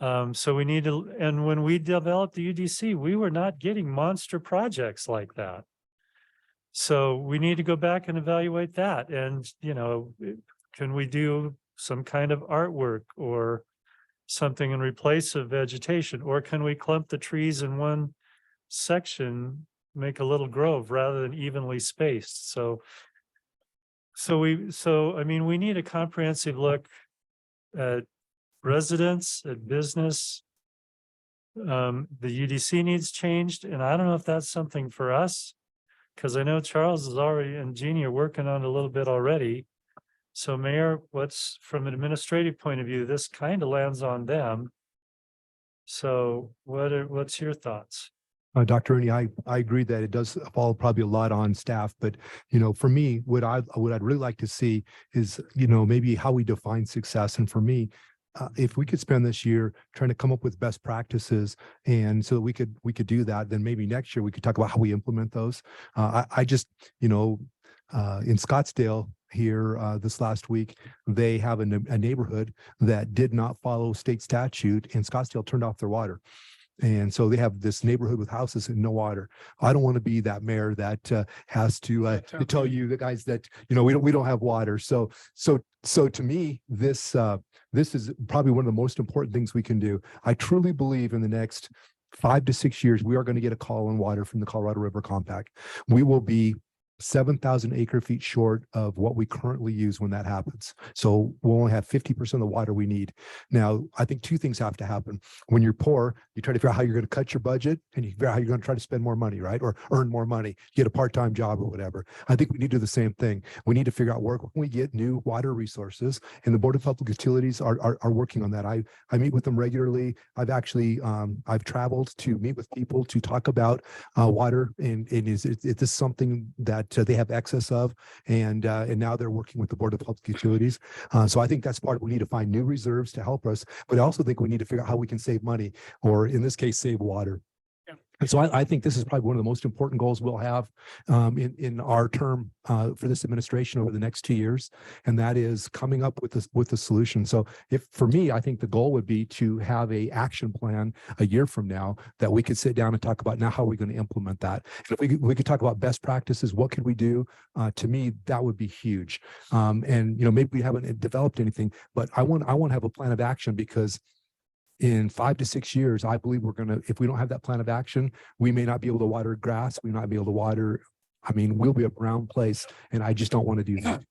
S12: So we need to, and when we developed the UDC, we were not getting monster projects like that. So we need to go back and evaluate that. And, can we do some kind of artwork or something in replace of vegetation? Or can we clump the trees in one section, make a little grove rather than evenly spaced? So we need a comprehensive look at residents, at business. The UDC needs changed, and I don't know if that's something for us, because I know Charles is already, and Jeannie are working on it a little bit already. So Mayor, from an administrative point of view, this kind of lands on them. So what's your thoughts?
S3: Dr. Ernie, I agree that it does fall probably a lot on staff, but for me, what I'd really like to see is, maybe how we define success. And for me, if we could spend this year trying to come up with best practices, and so that we could do that, then maybe next year we could talk about how we implement those. I just, in Scottsdale here this last week, they have a neighborhood that did not follow state statute, and Scottsdale turned off their water. And so they have this neighborhood with houses and no water. I don't want to be that mayor that has to tell you the guys that, we don't have water. So to me, this is probably one of the most important things we can do. I truly believe in the next 5 to 6 years, we are going to get a call on water from the Colorado River Compact. We will be 7,000 acre feet short of what we currently use when that happens. So we'll only have 50% of the water we need. Now, I think two things have to happen. When you're poor, you try to figure out how you're going to cut your budget, and you figure out how you're going to try to spend more money, right? Or earn more money, get a part-time job or whatever. I think we need to do the same thing. We need to figure out where can we get new water resources, and the Board of Public Utilities are working on that. I meet with them regularly. I've actually, I've traveled to meet with people to talk about water, and is this something that they have excess of, and now they're working with the Board of Public Utilities. So I think that's part of, we need to find new reserves to help us, but I also think we need to figure out how we can save money, or in this case, save water.
S9: Yeah.
S3: And so I think this is probably one of the most important goals we'll have in our term for this administration over the next 2 years, and that is coming up with a solution. So for me, I think the goal would be to have a action plan a year from now that we could sit down and talk about, now how are we going to implement that? And if we could talk about best practices, what could we do? To me, that would be huge. And maybe we haven't developed anything, but I want to have a plan of action, because in 5 to 6 years, I believe if we don't have that plan of action, we may not be able to water grass. We may not be able to water. We'll be a brown place, and I just don't want to do that.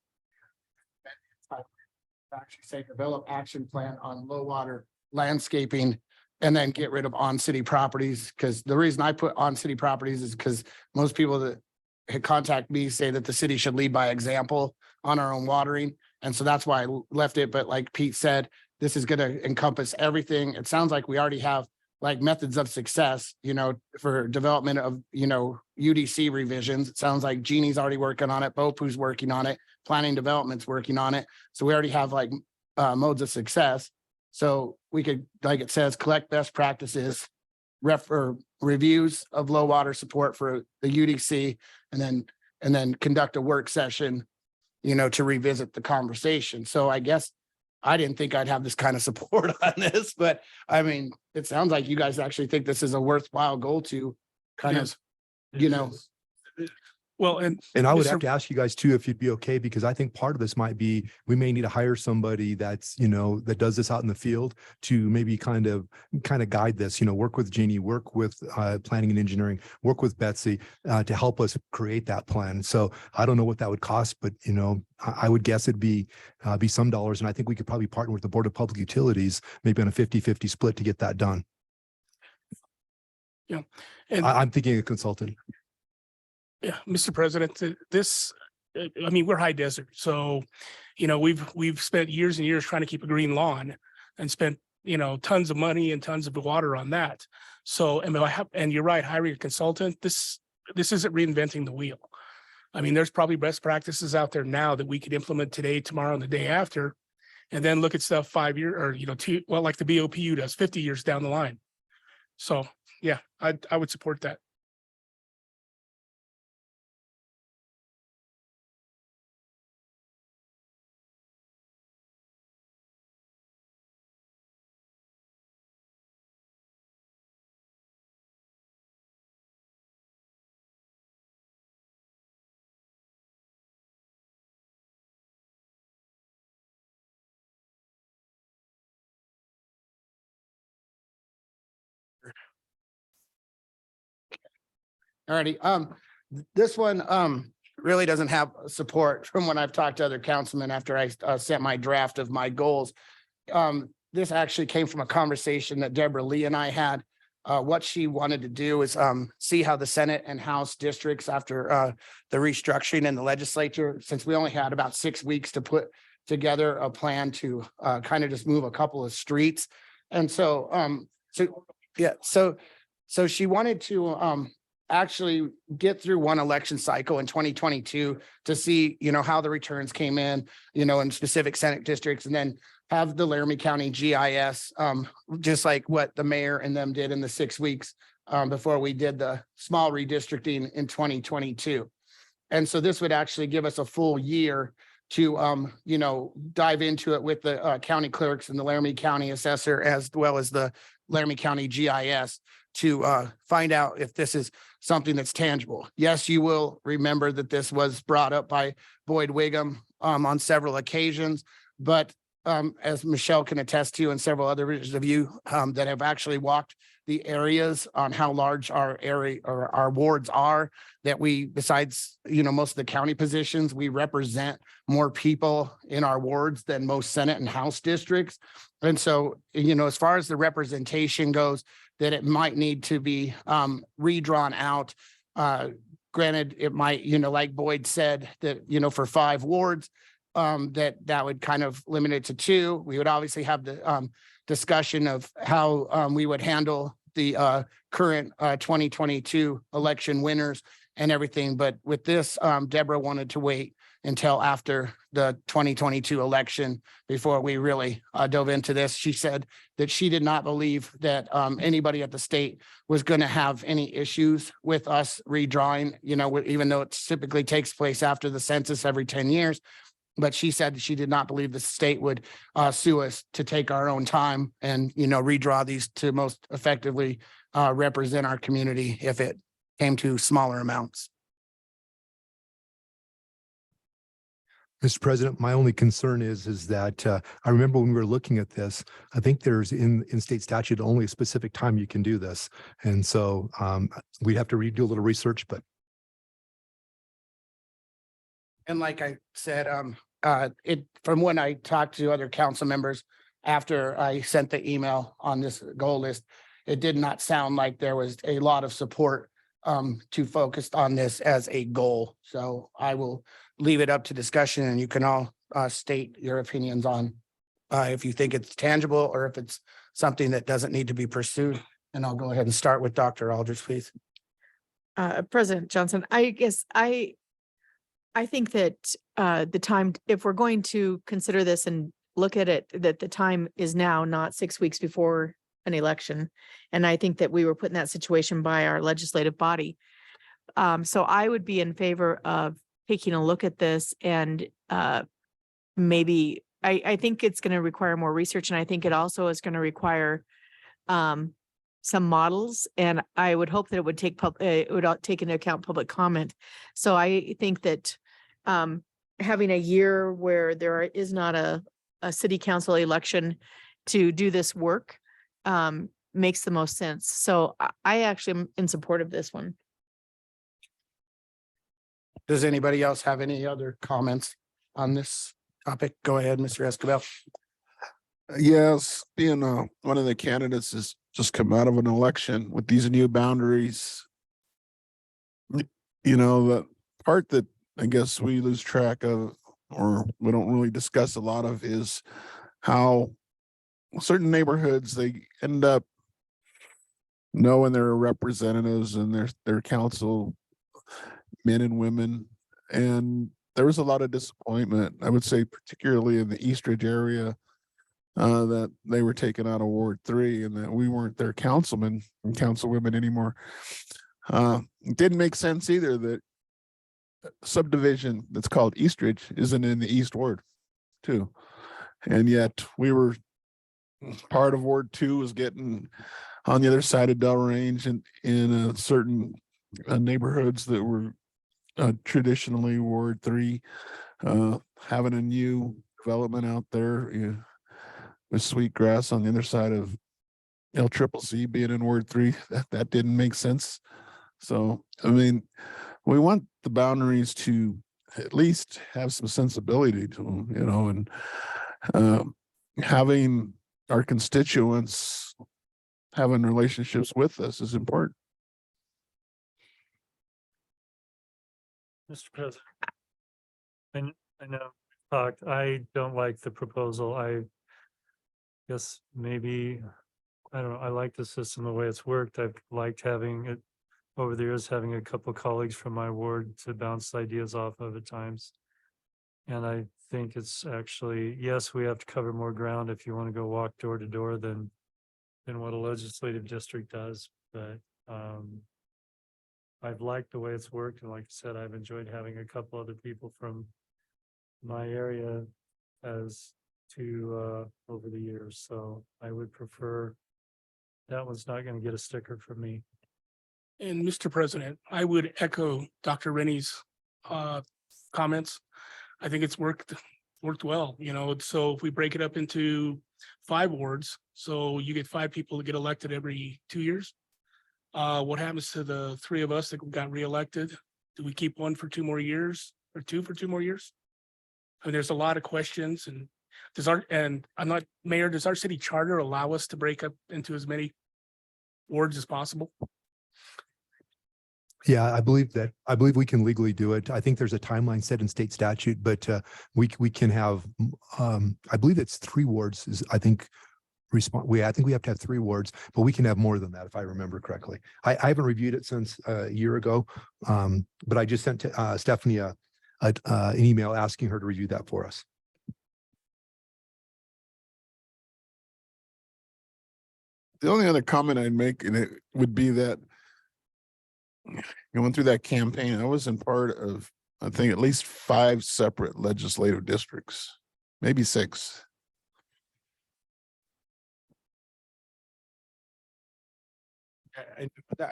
S2: Actually say develop action plan on low water landscaping, and then get rid of on city properties. Because the reason I put on city properties is because most people that contact me say that the city should lead by example on our own watering. And so that's why I left it. But like Pete said, this is going to encompass everything. It sounds like we already have like methods of success, for development of, UDC revisions. It sounds like Jeannie's already working on it. BOPU's working on it. Planning Development's working on it. So we already have like modes of success. So we could, like it says, collect best practices, reviews of low water support for the UDC, and then conduct a work session, to revisit the conversation. So I guess I didn't think I'd have this kind of support on this, but I mean, it sounds like you guys actually think this is a worthwhile goal to kind of,
S9: Yes.
S2: you know,
S9: Well, and.
S3: And I would
S9: Mr.
S3: have to ask you guys too, if you'd be okay, because I think part of this might be, we may need to hire somebody that's, that does this out in the field to maybe kind of guide this, work with Jeannie, work with planning and engineering, work with Betsy to help us create that plan. So I don't know what that would cost, but I would guess it'd be some dollars. And I think we could probably partner with the Board of Public Utilities, maybe on a 50-50 split to get that done.
S9: Yeah. And
S3: I'm thinking a consultant.
S9: yeah, Mr. President, this, I mean, we're high desert. So, we've spent years and years trying to keep a green lawn and spent, tons of money and tons of water on that. So, and you're right, hiring a consultant, this isn't reinventing the wheel. I mean, there's probably best practices out there now that we could implement today, tomorrow, and the day after, and then look at stuff 5 years or, like the BOPU does 50 years down the line. So, yeah, I would support that.
S2: alrighty. This one, really doesn't have support from when I've talked to other councilmen after I sent my draft of my goals. This actually came from a conversation that Deborah Lee and I had. What she wanted to do is see how the Senate and House districts after the restructuring in the legislature, since we only had about 6 weeks to put together a plan to kind of just move a couple of streets. And so, so she wanted to actually get through one election cycle in 2022 to see, how the returns came in, in specific Senate districts, and then have the Laramie County GIS, just like what the mayor and them did in the 6 weeks before we did the small redistricting in 2022. And so this would actually give us a full year to, dive into it with the county clerks and the Laramie County assessor, as well as the Laramie County GIS, to find out if this is something that's tangible. Yes, you will remember that this was brought up by Boyd Wiggum on several occasions, but as Michelle can attest to, and several others of you that have actually walked the areas on how large our area or our wards are, that we, besides, most of the county positions, we represent more people in our wards than most Senate and House districts. And so, as far as the representation goes, that it might need to be redrawn out. Granted, it might, like Boyd said, that, for 5 wards, that would kind of limit it to 2. We would obviously have the discussion of how we would handle the current 2022 election winners and everything. But with this, Deborah wanted to wait until after the 2022 election before we really dove into this. She said that she did not believe that anybody at the state was going to have any issues with us redrawing, even though it typically takes place after the census every 10 years. But she said she did not believe the state would sue us to take our own time and, redraw these to most effectively represent our community if it came to smaller amounts.
S3: Mr. President, my only concern is that I remember when we were looking at this, I think there's in state statute only a specific time you can do this. And so we'd have to do a little research, but.
S2: And like I said, from when I talked to other council members after I sent the email on this goal list, it did not sound like there was a lot of support to focus on this as a goal. So I will leave it up to discussion, and you can all state your opinions on if you think it's tangible or if it's something that doesn't need to be pursued. And I'll go ahead and start with Dr. Aldridge, please.
S7: President Johnson, I guess I think that the time, if we're going to consider this and look at it, that the time is now, not 6 weeks before an election. And I think that we were put in that situation by our legislative body. So I would be in favor of taking a look at this and maybe I think it's going to require more research, and I think it also is going to require some models, and I would hope that it would take into account public comment. So I think that having a year where there is not a city council election to do this work makes the most sense. So I actually am in support of this one.
S2: Does anybody else have any other comments on this topic? Go ahead, Mr. Escobar.
S8: Yes, being one of the candidates has just come out of an election with these new boundaries. You know, the part that I guess we lose track of, or we don't really discuss a lot of, is how certain neighborhoods, they end up knowing their representatives and their council men and women. And there was a lot of disappointment, I would say, particularly in the Eastridge area, that they were taken out of Ward 3 and that we weren't their councilmen and councilwomen anymore. It didn't make sense either that subdivision that's called Eastridge isn't in the East Ward too. And yet we were part of Ward 2 was getting on the other side of Delrange and in certain neighborhoods that were traditionally Ward 3, having a new development out there with Sweetgrass on the other side of LCCC being in Ward 3, that didn't make sense. So, I mean, we want the boundaries to at least have some sensibility to them, you know, and having our constituents having relationships with us is important.
S12: Mr. President. I know, talked, I don't like the proposal. I guess maybe, I don't know, I like the system, the way it's worked. I've liked having it over the years, having a couple colleagues from my ward to bounce ideas off of at times. And I think it's actually, yes, we have to cover more ground if you want to go walk door to door than what a legislative district does. But I've liked the way it's worked. And like I said, I've enjoyed having a couple other people from my area as to over the years. So I would prefer, that one's not going to get a sticker from me.
S9: And Mr. President, I would echo Dr. Rennie's comments. I think it's worked well, you know, so if we break it up into 5 wards, so you get 5 people to get elected every 2 years. What happens to the 3 of us that got reelected? Do we keep 1 for 2 more years or 2 for 2 more years? I mean, there's a lot of questions, and Mayor, does our city charter allow us to break up into as many wards as possible?
S3: Yeah, I believe we can legally do it. I think there's a timeline set in state statute, but we can have, I believe it's 3 wards is, I think, I think we have to have 3 wards, but we can have more than that if I remember correctly. I haven't reviewed it since a year ago, but I just sent Stephanie an email asking her to review that for us.
S8: The only other comment I'd make, and it would be that going through that campaign, I was in part of, I think, at least 5 separate legislative districts, maybe 6.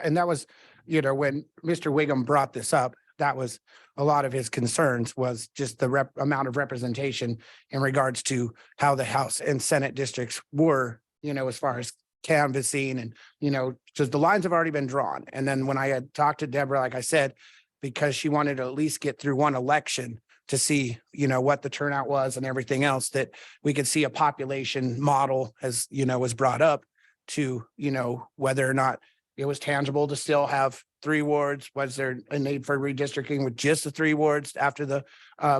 S2: And that was, you know, when Mr. Wiggum brought this up, that was a lot of his concerns, was just the amount of representation in regards to how the House and Senate districts were, you know, as far as canvassing and, you know, just the lines have already been drawn. And then when I had talked to Deborah, like I said, because she wanted to at least get through one election to see, you know, what the turnout was and everything else, that we could see a population model, as, you know, was brought up to, you know, whether or not it was tangible to still have 3 wards. Was there a need for redistricting with just the 3 wards after the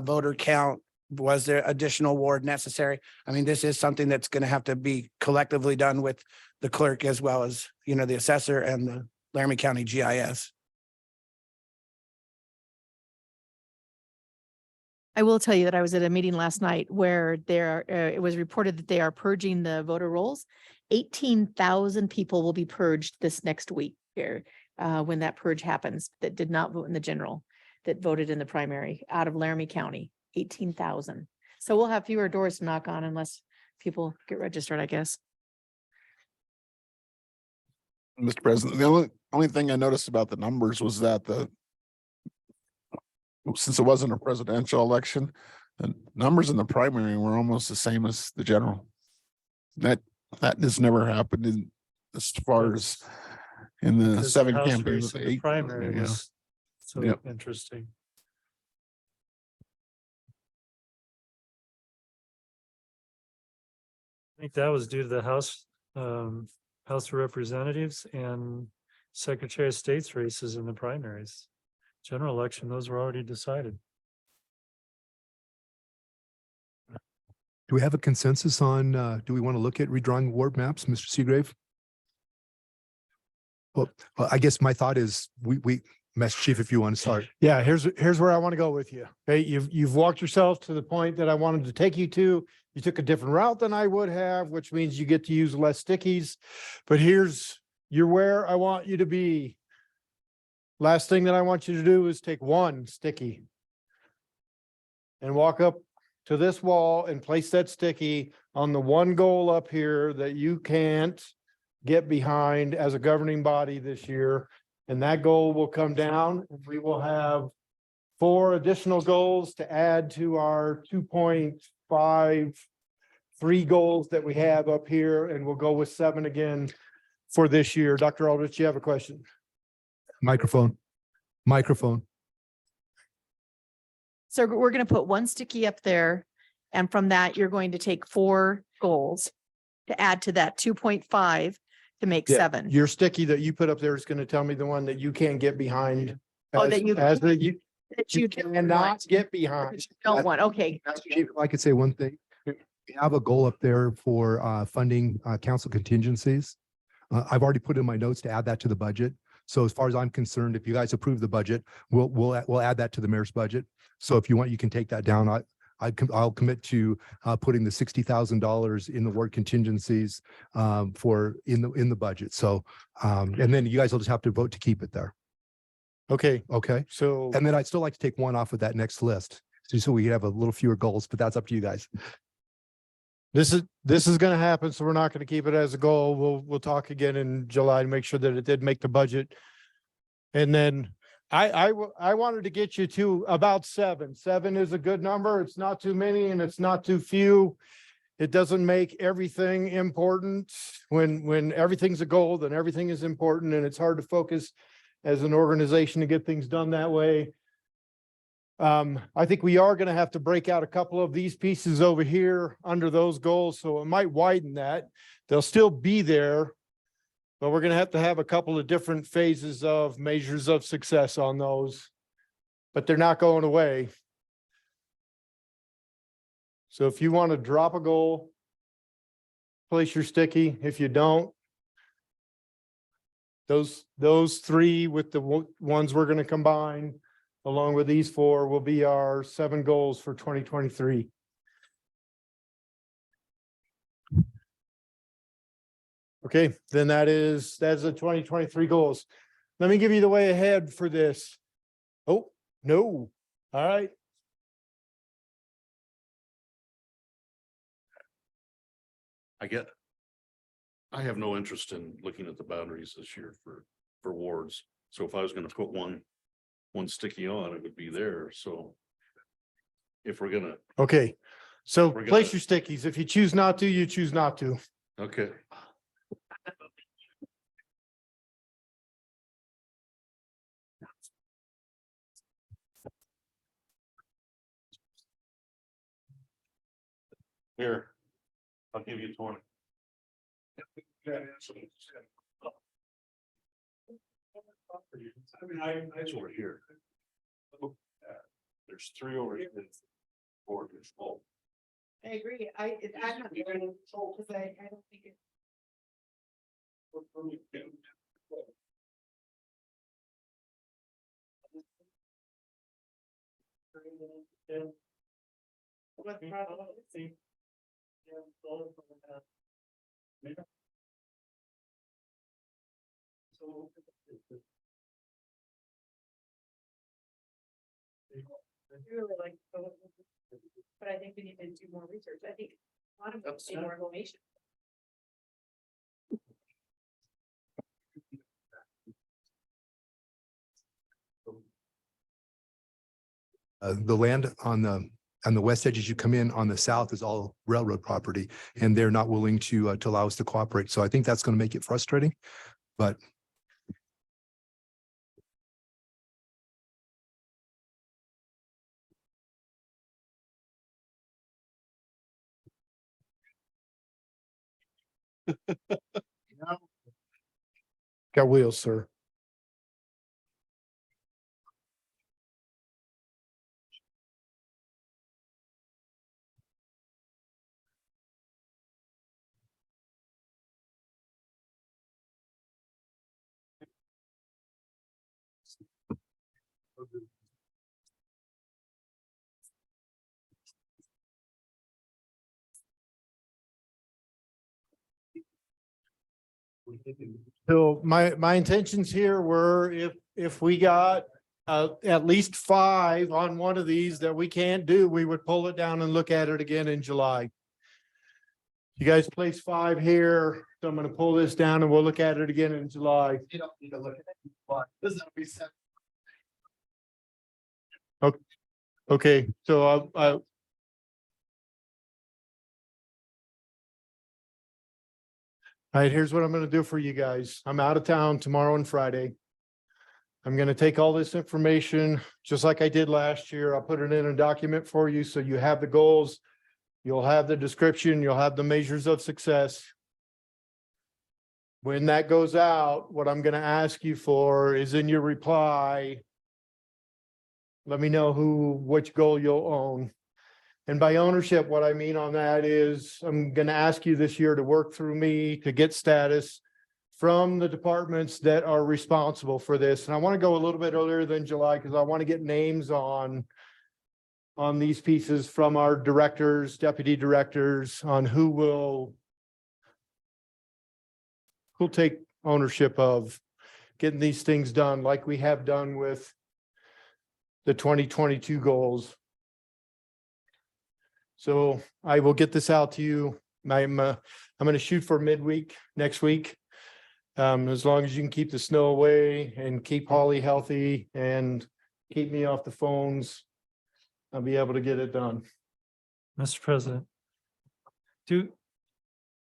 S2: voter count? Was there additional ward necessary? I mean, this is something that's going to have to be collectively done with the clerk as well as, you know, the assessor and the Laramie County GIS.
S7: I will tell you that I was at a meeting last night where it was reported that they are purging the voter rolls. 18,000 people will be purged this next week here when that purge happens, that did not vote in the general, that voted in the primary out of Laramie County, 18,000. So we'll have fewer doors to knock on unless people get registered, I guess.
S8: Mr. President, the only thing I noticed about the numbers was that since it wasn't a presidential election, the numbers in the primary were almost the same as the general. That has never happened as far as in the
S12: Because the
S8: 7
S12: House
S8: campaigns.
S12: race and the
S8: Eight,
S12: primary
S8: yeah.
S12: was so
S8: Yep.
S12: interesting. I think that was due to the House of Representatives and Secretary of State's races in the primaries. General election, those were already decided.
S3: Do we have a consensus on, do we want to look at redrawing ward maps, Mr. Seagrave? Well, I guess my thought is Master Chief, if you want to start.
S1: Yeah, here's where I want to go with you. Okay, you've walked yourself to the point that I wanted to take you to. You took a different route than I would have, which means you get to use less stickies. But you're where I want you to be. Last thing that I want you to do is take one sticky and walk up to this wall and place that sticky on the one goal up here that you can't get behind as a governing body this year. And that goal will come down and we will have 4 additional goals to add to our 2.53 goals that we have up here. And we'll go with 7 again for this year. Dr. Aldrich, you have a question?
S3: Microphone.
S7: So we're going to put one sticky up there. And from that, you're going to take 4 goals to add to that 2.5 to make
S1: Yeah,
S7: 7.
S1: Your sticky that you put up there is going to tell me the one that you can't get behind.
S7: Oh, that you that
S1: you
S7: you don't
S1: cannot
S7: want.
S1: get behind.
S7: That you don't want. Okay.
S3: Master Chief, if I could say one thing, we have a goal up there for funding council contingencies. I've already put in my notes to add that to the budget. So as far as I'm concerned, if you guys approve the budget, we'll add that to the mayor's budget. So if you want, you can take that down. I'll commit to putting the $60,000 in the ward contingencies for in the budget. So and then you guys will just have to vote to keep it there.
S1: Okay,
S3: Okay.
S1: so
S3: And then I'd still like to take one off of that next list, so we have a little fewer goals, but that's up to you guys.
S1: this is going to happen. So we're not going to keep it as a goal. We'll talk again in July to make sure that it did make the budget. And then I wanted to get you to about 7. 7 is a good number. It's not too many and it's not too few. It doesn't make everything important. When everything's a goal, then everything is important and it's hard to focus as an organization to get things done that way. I think we are going to have to break out a couple of these pieces over here under those goals. So it might widen that. They'll still be there. But we're going to have a couple of different phases of measures of success on those, but they're not going away. So if you want to drop a goal, place your sticky. If you don't, those 3 with the ones we're going to combine along with these 4 will be our 7 goals for 2023. Okay, then that's the 2023 goals. Let me give you the way ahead for this. Oh, no. All right.
S11: I have no interest in looking at the boundaries this year for wards. So if I was gonna put one sticky on, it would be there. So if we're gonna,
S1: Okay, so
S11: We're
S1: place
S11: gonna-
S1: your stickies. If you choose not to, you choose not to.
S11: okay. Here, I'll give you 20. It's over here. There's 3 over here. 4 there's 4.
S7: I agree. I'm not very told because I don't think it. But I think we need to do more research. I think a lot of us need more information.
S3: The land on the west edge as you come in on the south is all railroad property, and they're not willing to allow us to cooperate. So I think that's going to make it frustrating, but
S1: Got wheels, sir. So my intentions here were if we got at least 5 on one of these that we can't do, we would pull it down and look at it again in July. You guys place 5 here, so I'm gonna pull this down and we'll look at it again in July.
S2: You don't need to look at it. But this is what we said.
S1: Okay, so I all right, here's what I'm gonna do for you guys. I'm out of town tomorrow and Friday. I'm gonna take all this information, just like I did last year. I'll put it in a document for you, so you have the goals. You'll have the description, you'll have the measures of success. When that goes out, what I'm gonna ask you for is in your reply. Let me know which goal you'll own. And by ownership, what I mean on that is I'm gonna ask you this year to work through me to get status from the departments that are responsible for this. And I want to go a little bit earlier than July because I want to get names on these pieces from our directors, deputy directors, on who'll take ownership of getting these things done like we have done with the 2022 goals. So I will get this out to you. I'm going to shoot for midweek next week. As long as you can keep the snow away and keep Holly healthy and keep me off the phones, I'll be able to get it done.
S12: Mr. President.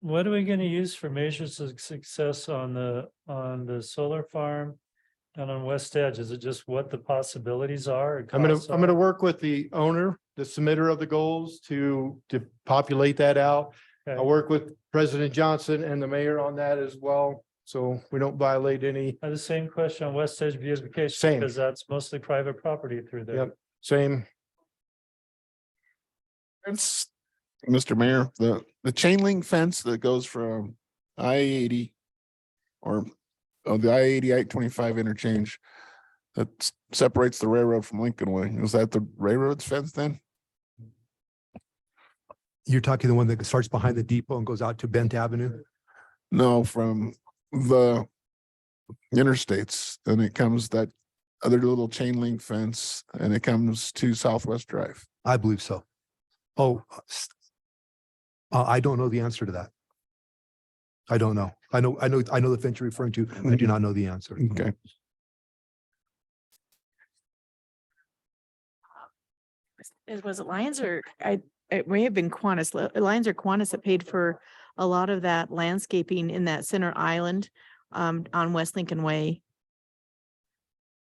S12: What are we gonna use for measures of success on the solar farm and on West Edge? Is it just what the possibilities are? or
S1: I'm
S12: costs
S1: gonna
S12: are?
S1: work with the owner, the submitter of the goals to populate that out.
S12: Okay.
S1: I'll work with President Johnson and the mayor on that as well, so we don't violate any.
S12: I have the same question on West Edge beautification.
S1: Same.
S12: Because that's mostly private property through there.
S1: Yep, same.
S8: It's, Mr. Mayor, the chain link fence that goes from I-80 or the I-80, I-25 interchange that separates the railroad from Lincoln Way. Is that the railroad's fence then?
S3: you're talking the one that starts behind the depot and goes out to Bent Avenue?
S8: No, from the interstates, and it comes that other little chain link fence and it comes to Southwest Drive.
S3: I believe so. Oh, I don't know the answer to that. I don't know. I know the fence you're referring to. I do not know the answer.
S8: Okay.
S7: Was it Lions or it may have been Qantas, Lions or Qantas that paid for a lot of that landscaping in that center island on West Lincoln Way.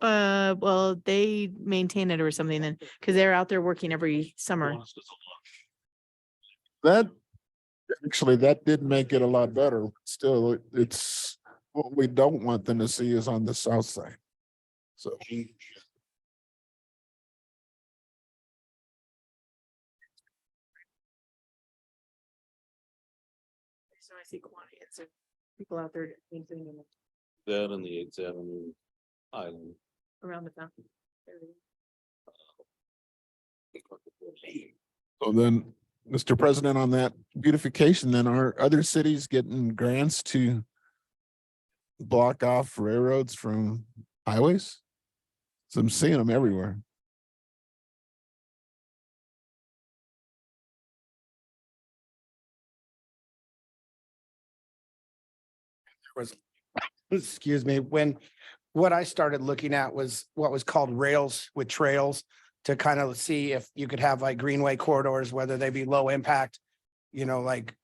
S7: Well, they maintain it or something then, because they're out there working every summer.
S8: That did make it a lot better. Still, it's what we don't want them to see is on the south side. So.
S7: So I see Qantas, so people out there maintaining it
S11: That and the Eighth Avenue Island.
S7: around the fountain.
S8: So then, Mr. President, on that beautification, then are other cities getting grants to block off railroads from highways? So I'm seeing them everywhere.
S2: was, excuse me, when, what I started looking at was what was called rails with trails to kind of see if you could have like greenway corridors, whether they be low impact, you know, like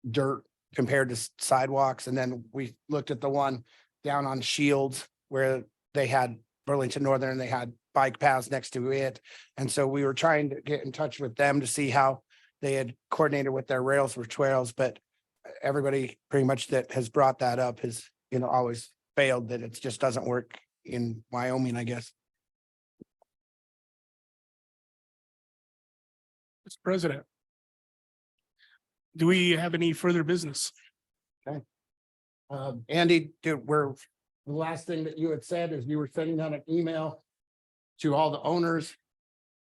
S2: dirt compared to sidewalks. And then we looked at the one down on Shields where they had Burlington Northern, they had bike paths next to it. And so we were trying to get in touch with them to see how they had coordinated with their rails with trails, but everybody pretty much that has brought that up has, you know, always failed, that it just doesn't work in Wyoming, I guess.
S9: Mr. President. Do we have any further business?
S2: Andy, dude, the last thing that you had said is you were sending out an email to all the owners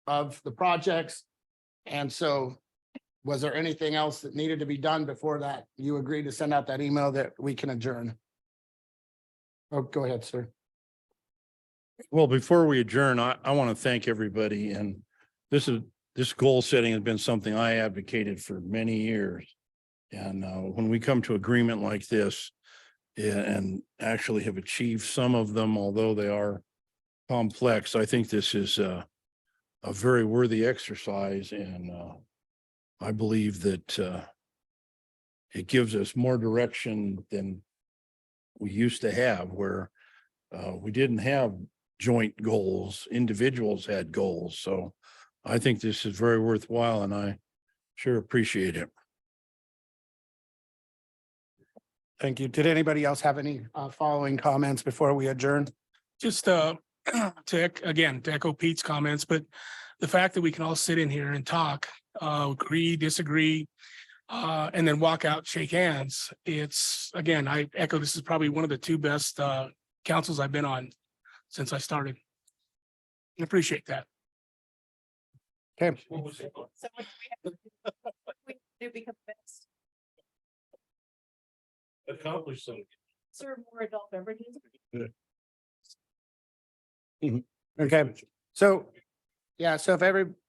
S2: of the projects. And so was there anything else that needed to be done before that? You agreed to send out that email that we can adjourn? Oh, go ahead, sir.
S5: Well, before we adjourn, I want to thank everybody, and this goal setting has been something I advocated for many years. And when we come to agreement like this and actually have achieved some of them, although they are complex, I think this is a very worthy exercise. And I believe that it gives us more direction than we used to have, where we didn't have joint goals. Individuals had goals. So I think this is very worthwhile, and I sure appreciate it.
S2: Thank you. Did anybody else have any following comments before we adjourn?
S9: Just to echo Pete's comments, but the fact that we can all sit in here and talk, agree, disagree, and then walk out, shake hands. It's, again, I echo, this is probably one of the two best councils I've been on since I started. I appreciate that.
S2: Okay.
S7: So what do we have to do become best?
S5: Accomplish something.
S7: Serve more adult beverages?
S2: Okay, so, yeah, so if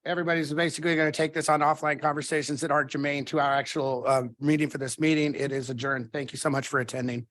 S2: everybody's basically going to take this on offline conversations that aren't germane to our actual meeting for this meeting, it is adjourned. Thank you so much for attending.